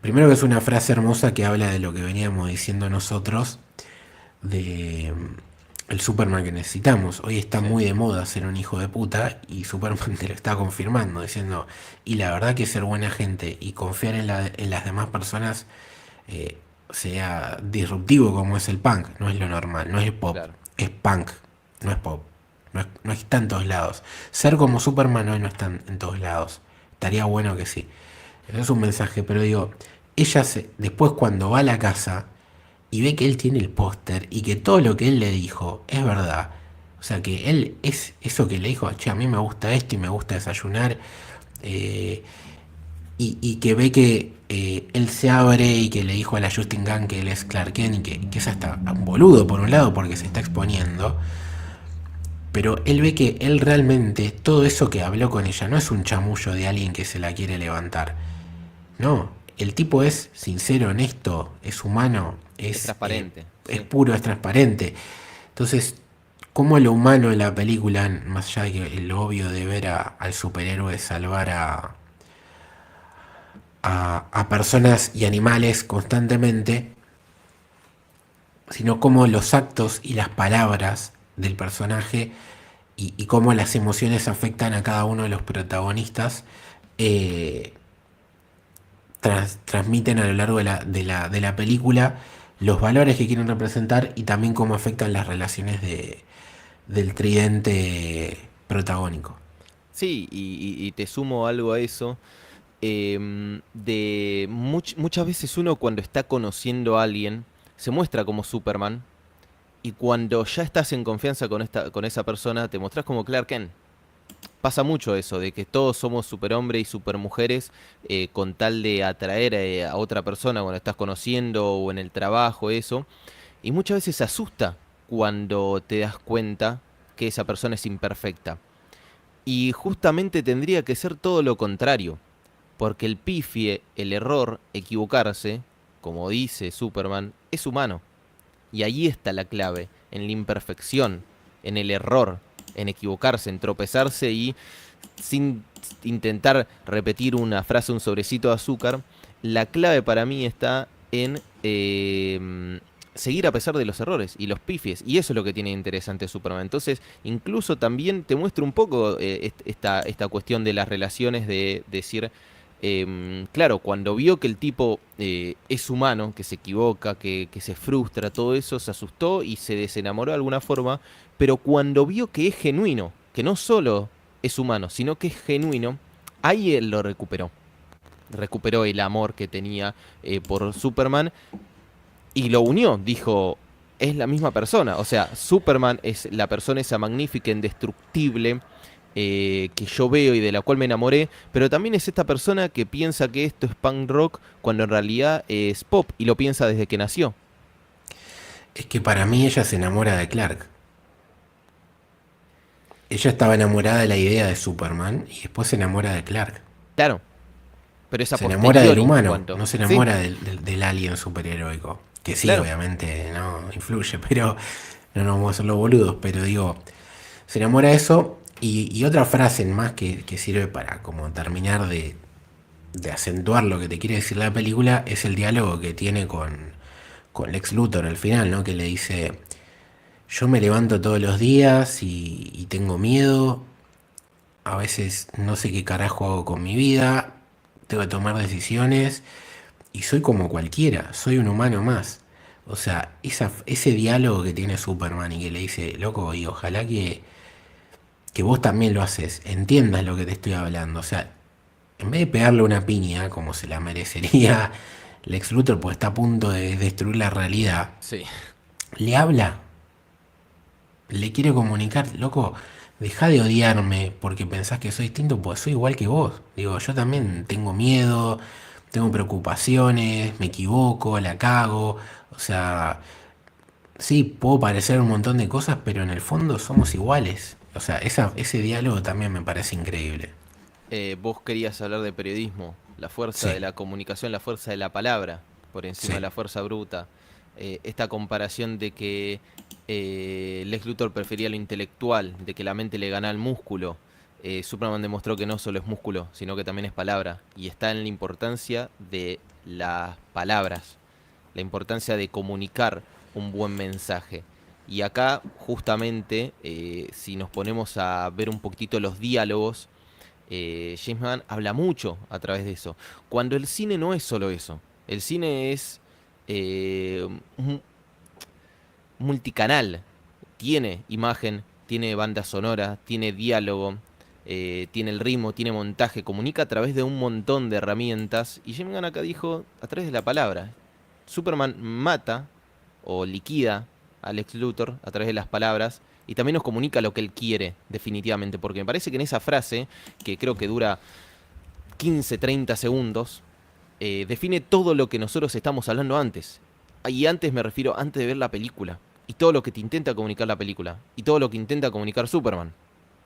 Primero que es una frase hermosa que habla de lo que veníamos diciendo nosotros, de el Superman que necesitamos. Hoy está Sí. muy de moda ser un hijo de puta y Superman te lo está confirmando, diciendo, y la verdad que ser buena gente y confiar en las demás personas eh, sea disruptivo como es el punk, no es lo normal, no es pop, Claro. es punk, no es pop, no está en todos lados. Ser como Superman hoy no está en todos lados, estaría bueno que sí. Eso es un mensaje, pero digo, después cuando va a la casa y ve que él tiene el póster y que todo lo que él le dijo es verdad. O sea que él es eso que le dijo, che, a mí me gusta esto y me gusta desayunar. eh, y que ve que él se abre y que le dijo a la Justin Gunn que él es Clark Kent y que es hasta un boludo por un lado porque se está exponiendo. Pero él ve que él realmente, todo eso que habló con ella, no es un chamullo de alguien que se la quiere levantar. No, el tipo es sincero, honesto, es humano, Es transparente. es Sí. puro, es transparente. Entonces, ¿cómo lo humano en la película, más allá de que lo obvio de ver al superhéroe salvar a personas y animales constantemente, sino cómo los actos y las palabras del personaje y cómo las emociones afectan a cada uno de los protagonistas, eh, transmiten a lo largo de la película los valores que quieren representar y también cómo afectan las relaciones del tridente protagónico. Sí, y te sumo algo a eso. Muchas veces uno cuando está conociendo a alguien se muestra como Superman y cuando ya estás en confianza con esa persona te mostrás como Clark Kent. Pasa mucho eso, de que todos somos superhombres y supermujeres con tal de atraer a otra persona cuando estás conociendo o en el trabajo, eso. Y muchas veces asusta cuando te das cuenta que esa persona es imperfecta. Y justamente tendría que ser todo lo contrario, porque el pifie, el error, equivocarse, como dice Superman, es humano. Y ahí está la clave, en la imperfección, en el error, en equivocarse, en tropezarse y sin intentar repetir una frase, un sobrecito de azúcar. La clave para mí está en seguir a pesar de los errores y los pifies. Y eso es lo que tiene interesante Superman. Entonces, incluso también te muestra un poco esta cuestión de las relaciones de decir, claro, cuando vio que el tipo es humano, que se equivoca, que se frustra, todo eso, se asustó y se desenamoró de alguna forma. Pero cuando vio que es genuino, que no solo es humano, sino que es genuino, ahí él lo recuperó. Recuperó el amor que tenía por Superman y lo unió. Dijo, es la misma persona. O sea, Superman es la persona esa magnífica, indestructible, que yo veo y de la cual me enamoré, pero también es esta persona que piensa que esto es punk rock cuando en realidad es pop y lo piensa desde que nació. Es que para mí ella se enamora de Clark. Ella estaba enamorada de la idea de Superman y después se enamora de Clark. Claro, pero esa Se enamora del posteriori, humano, cuando... no se Sí, enamora del alien superheroico. Que sí, claro. obviamente, no influye, pero no nos vamos a hacer los boludos. Pero digo, se enamora de eso. Y otra frase en más que sirve para como terminar de acentuar lo que te quiere decir la película es el diálogo que tiene con Lex Luthor al final, ¿no? Que le dice, yo me levanto todos los días y tengo miedo, a veces no sé qué carajo hago con mi vida, tengo que tomar decisiones y soy como cualquiera, soy un humano más. O sea, ese diálogo que tiene Superman y que le dice, loco, y ojalá que vos también lo haces, entiendas lo que te estoy hablando. O sea, en vez de pegarle una piña, como se la merecería Lex Luthor, pues está a punto de destruir la realidad, Sí. le habla, le quiere comunicar, loco, deja de odiarme porque pensás que soy distinto, pues soy igual que vos. Digo, yo también tengo miedo, tengo preocupaciones, me equivoco, la cago. O sea, sí, puedo parecer un montón de cosas, pero en el fondo somos iguales. O sea, ese diálogo también me parece increíble. Vos querías hablar de periodismo, la fuerza de Sí, la comunicación, la fuerza de la palabra, por encima de sí. la fuerza bruta. Esta comparación de que Lex Luthor prefería lo intelectual, de que la mente le gana al músculo. Superman demostró que no solo es músculo, sino que también es palabra. Y está en la importancia de las palabras, la importancia de comunicar un buen mensaje. Y acá, justamente, si nos ponemos a ver un poquitito los diálogos, James Gunn habla mucho a través de eso. Cuando el cine no es solo eso. El cine es eh, multicanal. Tiene imagen, tiene banda sonora, tiene diálogo, tiene el ritmo, tiene montaje, comunica a través de un montón de herramientas. Y James Gunn acá dijo a través de la palabra. Superman mata o liquida a Lex Luthor a través de las palabras y también nos comunica lo que él quiere, definitivamente, porque me parece que en esa frase, que creo que dura 15-30 segundos, define todo lo que nosotros estamos hablando antes. Y antes me refiero antes de ver la película. Y todo lo que te intenta comunicar la película. Y todo lo que intenta comunicar Superman.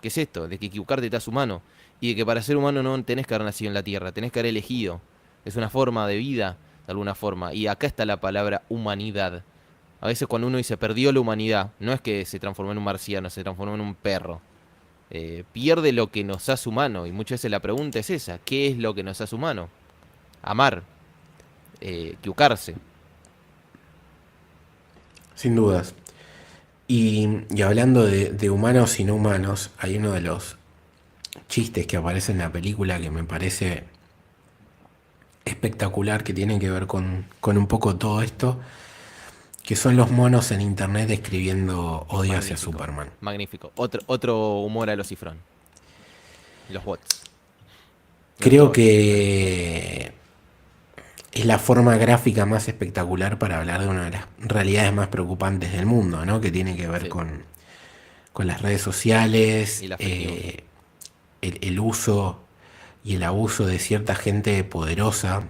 ¿Qué es esto? De que equivocarte te hace humano. Y de que para ser humano no tenés que haber nacido en la Tierra, tenés que haber elegido. Es una forma de vida, de alguna forma. Y acá está la palabra humanidad. A veces cuando uno dice perdió la humanidad, no es que se transformó en un marciano, se transformó en un perro. Pierde lo que nos hace humano. Y muchas veces la pregunta es esa: ¿qué es lo que nos hace humano? Amar, equivocarse. Sin dudas. Y hablando de humanos y no humanos, hay uno de los chistes que aparece en la película que me parece espectacular, que tiene que ver con un poco todo esto, que son los monos en internet escribiendo odio hacia Magnífico, Superman. magnífico. Otro humor a los cifrón. Los bots. Me gustó Creo bastante. que es la forma gráfica más espectacular para hablar de una de las realidades más preocupantes del mundo, ¿no? Que tiene que ver Sí. con las redes sociales, Y la fake news. el uso y el abuso de cierta gente poderosa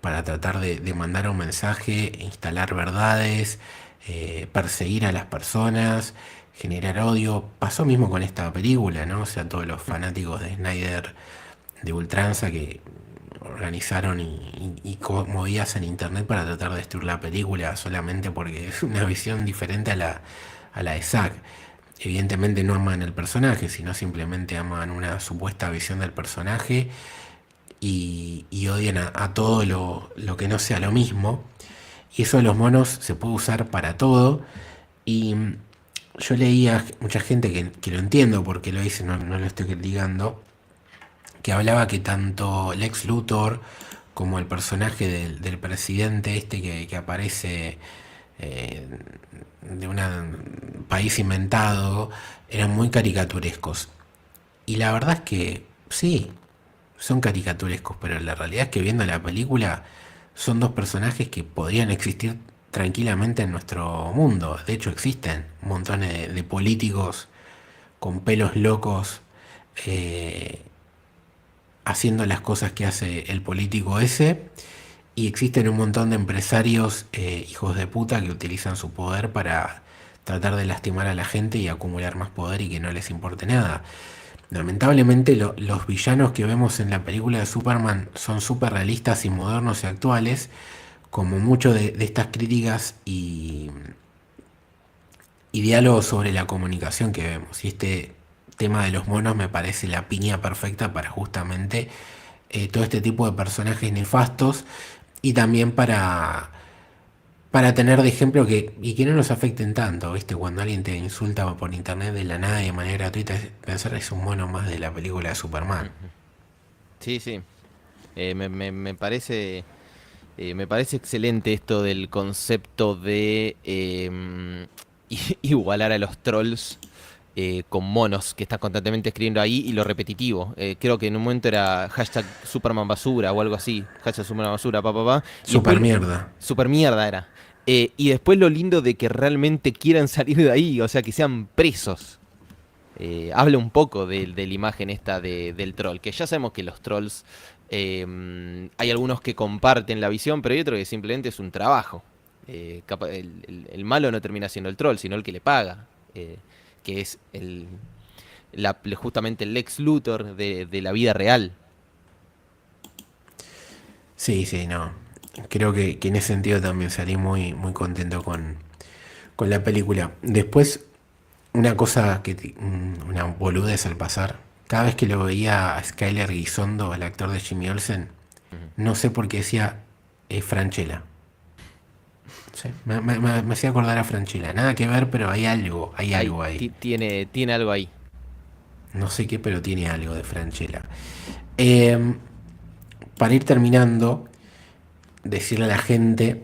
para tratar de mandar un mensaje, instalar verdades, perseguir a las personas, generar odio. Pasó mismo con esta película, ¿no? O sea, todos los fanáticos de Snyder, de Ultranza, que organizaron y movidas en internet para tratar de destruir la película solamente porque es una visión diferente a la de Zack. Evidentemente no aman el personaje, sino simplemente aman una supuesta visión del personaje y odian a todo lo que no sea lo mismo. Y eso de los monos se puede usar para todo. Y yo leía mucha gente que lo entiendo porque lo dice, no lo estoy criticando, que hablaba que tanto Lex Luthor como el personaje del presidente este que aparece eh, de un país inventado eran muy caricaturescos. Y la verdad es que sí, son caricaturescos, pero la realidad es que viendo la película son dos personajes que podrían existir tranquilamente en nuestro mundo. De hecho existen montones de políticos con pelos locos eh, haciendo las cosas que hace el político ese. Y existen un montón de empresarios hijos de puta que utilizan su poder para tratar de lastimar a la gente y acumular más poder y que no les importe nada. Lamentablemente los villanos que vemos en la película de Superman son súper realistas y modernos y actuales, como mucho de estas críticas y diálogos sobre la comunicación que vemos. Y este tema de los monos me parece la piña perfecta para justamente todo este tipo de personajes nefastos y también para tener de ejemplo y que no nos afecten tanto, ¿viste? Cuando alguien te insulta por internet de la nada y de manera gratuita, pensar que es un mono más de la película de Superman. Ujú. Sí, sí. Me parece excelente esto del concepto de igualar a los trolls con monos que están constantemente escribiendo ahí y lo repetitivo. Creo que en un momento era hashtag Superman basura o algo así. Hashtag Superman basura, y después Super mierda. super mierda era. Y después lo lindo de que realmente quieran salir de ahí, o sea, que sean presos. Habla un poco de la imagen esta del troll, que ya sabemos que los trolls, hay algunos que comparten la visión, pero hay otro que simplemente es un trabajo. El malo no termina siendo el troll, sino el que le paga, que es justamente el Lex Luthor de la vida real. Sí, sí, no. Creo que en ese sentido también salí muy, muy contento con la película. Después, una cosa una boludez al pasar. Cada vez que lo veía a Skyler Gisondo, el actor de Jimmy Olsen, Ujú. no sé por qué decía Franchella. Sí, me hacía acordar a Franchella. Nada que ver, pero hay Ahí, algo ahí. tiene algo ahí. No sé qué, pero tiene algo de Franchella. Eh, para ir terminando, decirle a la gente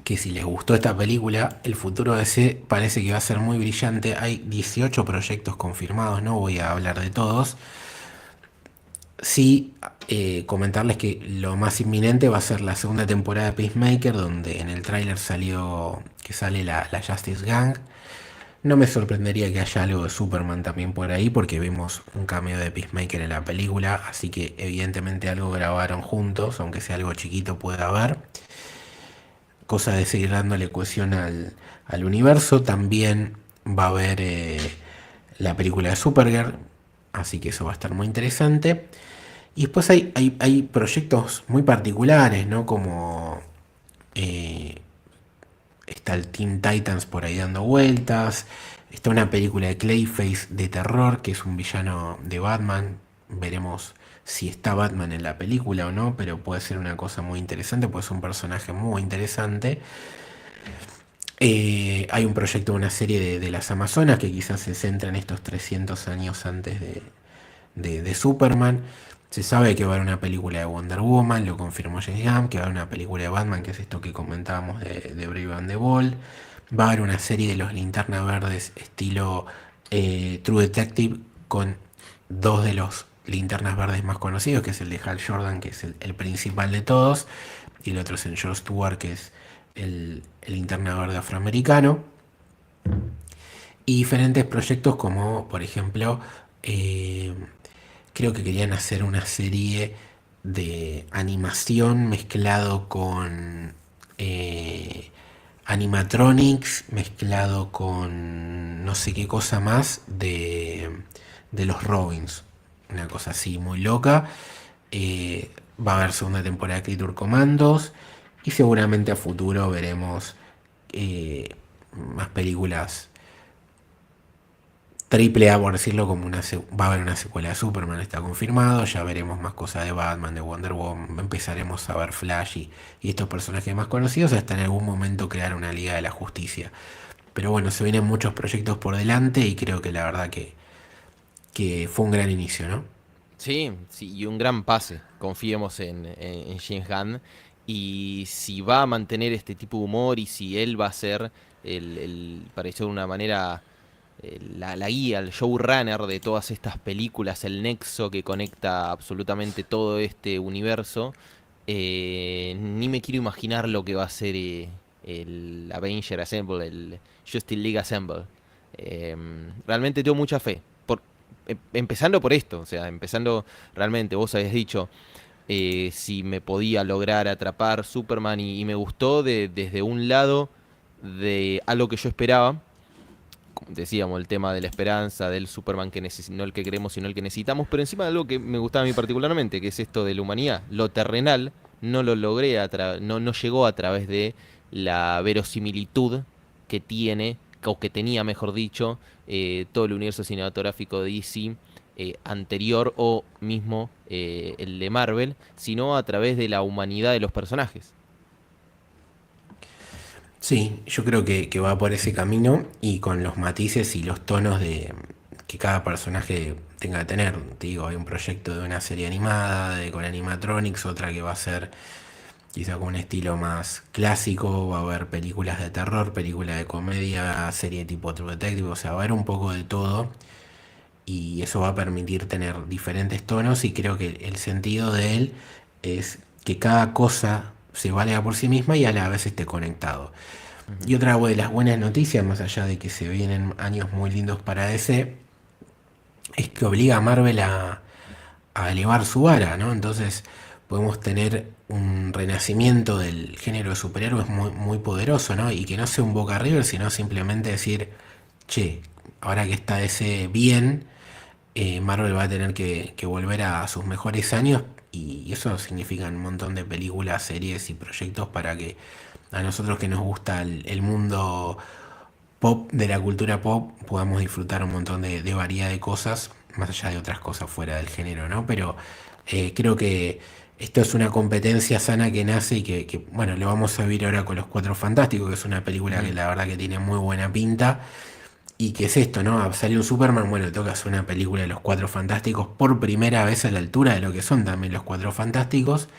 que si les gustó esta película, el futuro de DC parece que va a ser muy brillante. Hay 18 proyectos confirmados, no voy a hablar de todos. Sí, comentarles que lo más inminente va a ser la segunda temporada de Peacemaker, donde en el tráiler salió que sale la Justice Gang. No me sorprendería que haya algo de Superman también por ahí, porque vimos un cameo de Peacemaker en la película, así que evidentemente algo grabaron juntos, aunque sea algo chiquito puede haber. Cosa de seguir dándole cohesión al universo. También va a haber la película de Supergirl, así que eso va a estar muy interesante. Y después hay proyectos muy particulares, ¿no? Como eh, está el Teen Titans por ahí dando vueltas. Está una película de Clayface de terror, que es un villano de Batman. Veremos si está Batman en la película o no, pero puede ser una cosa muy interesante, puede ser un personaje muy interesante. Hay un proyecto de una serie de las Amazonas que quizás se centra en estos 300 años antes de Superman. Se sabe que va a haber una película de Wonder Woman, lo confirmó James Gunn, que va a haber una película de Batman, que es esto que comentábamos de Brave and the Bold. Va a haber una serie de los Linternas Verdes estilo True Detective con dos de los Linternas Verdes más conocidos, que es el de Hal Jordan, que es el principal de todos, y el otro es el George Stewart, que es el Linterna Verde afroamericano. Y diferentes proyectos como, por ejemplo, creo que querían hacer una serie de animación mezclado con animatronics mezclado con no sé qué cosa más de los Robins. Una cosa así muy loca. Va a haber segunda temporada de Creature Commandos y seguramente a futuro veremos más películas triple A, por decirlo, como va a haber una secuela de Superman, está confirmado. Ya veremos más cosas de Batman, de Wonder Woman. Empezaremos a ver Flash y estos personajes más conocidos hasta en algún momento crear una Liga de la Justicia. Pero bueno, se vienen muchos proyectos por delante y creo que la verdad que fue un gran inicio, ¿no? Sí, sí, y un gran pase. Confiemos en James Gunn. Y si va a mantener este tipo de humor y si él va a ser para decirlo de una manera, la guía, el showrunner de todas estas películas, el nexo que conecta absolutamente todo este universo, ni me quiero imaginar lo que va a ser el Avenger Assemble, el Justice League Assemble. Realmente tengo mucha fe. Empezando por esto, o sea, empezando realmente, vos habías dicho si me podía lograr atrapar Superman y me gustó desde un lado de algo que yo esperaba, como decíamos, el tema de la esperanza, del Superman que no el que queremos, sino el que necesitamos, pero encima de algo que me gustaba a mí particularmente, que es esto de la humanidad. Lo terrenal no lo logré, no llegó a través de la verosimilitud que tiene, o que tenía, mejor dicho, todo el universo cinematográfico de DC anterior o mismo el de Marvel, sino a través de la humanidad de los personajes. Sí, yo creo que va por ese camino y con los matices y los tonos de que cada personaje tenga que tener. Te digo, hay un proyecto de una serie animada, con animatronics, otra que va a ser quizá con un estilo más clásico, va a haber películas de terror, películas de comedia, serie tipo True Detective, o sea, va a haber un poco de todo y eso va a permitir tener diferentes tonos y creo que el sentido de él es que cada cosa se valga por sí misma y a la vez esté conectado. Ujú. Y otra de las buenas noticias, más allá de que se vienen años muy lindos para DC, es que obliga a Marvel a elevar su vara, ¿no? Entonces podemos tener un renacimiento del género de superhéroes muy, muy poderoso, ¿no? Y que no sea un Boca River, sino simplemente decir, che, ahora que está ese bien, Marvel va a tener que volver a sus mejores años y eso significa un montón de películas, series y proyectos para que a nosotros que nos gusta el mundo pop, de la cultura pop, podamos disfrutar un montón de variedad de cosas, más allá de otras cosas fuera del género, ¿no? Pero creo que esto es una competencia sana que nace y bueno, lo vamos a vivir ahora con Los Cuatro Fantásticos, que es una película que Ujú. la verdad que tiene muy buena pinta. Y que es esto, ¿no? Salió un Superman, bueno, toca hacer una película de los Cuatro Fantásticos por primera vez a la altura de lo que son también los Cuatro Fantásticos.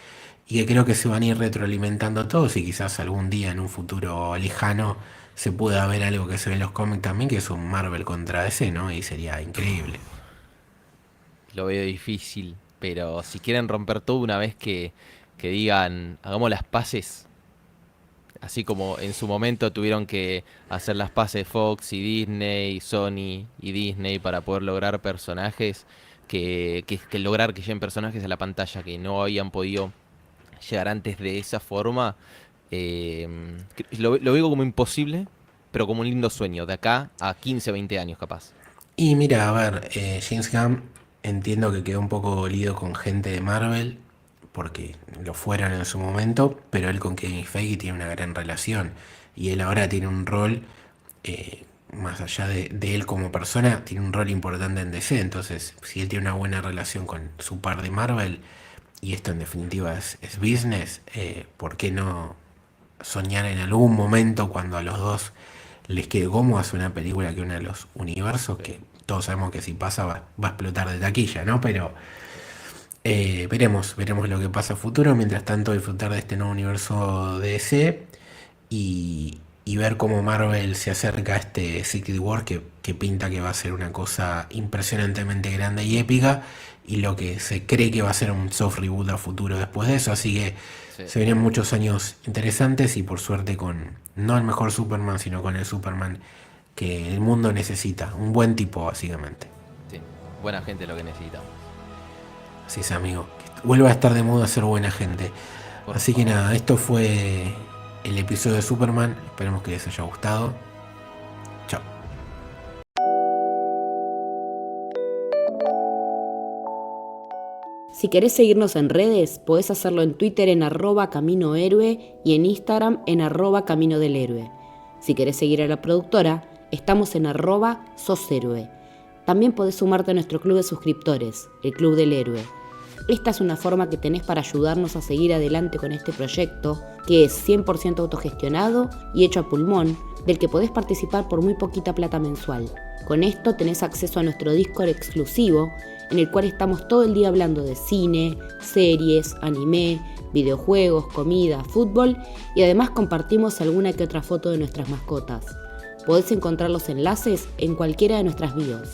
Y que creo que se van a ir retroalimentando todos y quizás algún día en un futuro lejano se pueda ver algo que se ve en los cómics también, que es un Marvel contra DC, ¿no? Y sería increíble. Lo veo difícil, pero si quieren romper todo una vez que digan, hagamos las paces, así como en su momento tuvieron que hacer las paces Fox y Disney, Sony y Disney para poder lograr personajes, que lograr que lleguen personajes a la pantalla que no habían podido llegar antes de esa forma, eh, lo veo como imposible, pero como un lindo sueño, de acá a 15 20 años capaz. Y mira, a ver, James Gunn entiendo que quedó un poco dolido con gente de Marvel, porque lo fueron en su momento, pero él con Kevin Feige tiene una gran relación. Y él ahora tiene un rol, más allá de él como persona, tiene un rol importante en DC. Entonces, si él tiene una buena relación con su par de Marvel, y esto en definitiva es business, ¿por qué no soñar en algún momento cuando a los dos les quede cómodo hacer una película que una de los universos, Sí. que todos sabemos que si pasa va a explotar de taquilla, ¿no? Pero veremos lo que pasa a futuro. Mientras tanto, disfrutar de este nuevo universo de DC y ver cómo Marvel se acerca a este Secret War que pinta que va a ser una cosa impresionantemente grande y épica y lo que se cree que va a ser un soft reboot a futuro después de eso. Así que Sí, se vienen muchos años interesantes y por suerte con no el mejor Superman, sino con el Superman que el mundo necesita. Un buen tipo, básicamente. sí. Buena gente es lo que necesitamos. Así es, amigo. Que vuelva a estar de moda ser buena gente. Por Así que favor. nada, esto fue el episodio de Superman. Esperemos que les haya gustado. Chao. Si querés seguirnos en redes, podés hacerlo en Twitter en @caminohéroe y en Instagram en @caminodelhéroe. Si querés seguir a la productora, estamos en @soshéroe. También podés sumarte a nuestro club de suscriptores, el Club del Héroe. Esta es una forma que tenés para ayudarnos a seguir adelante con este proyecto, que es 100% autogestionado y hecho a pulmón, del que podés participar por muy poquita plata mensual. Con esto tenés acceso a nuestro Discord exclusivo, en el cual estamos todo el día hablando de cine, series, anime, videojuegos, comida, fútbol y además compartimos alguna que otra foto de nuestras mascotas. Podés encontrar los enlaces en cualquiera de nuestras bios.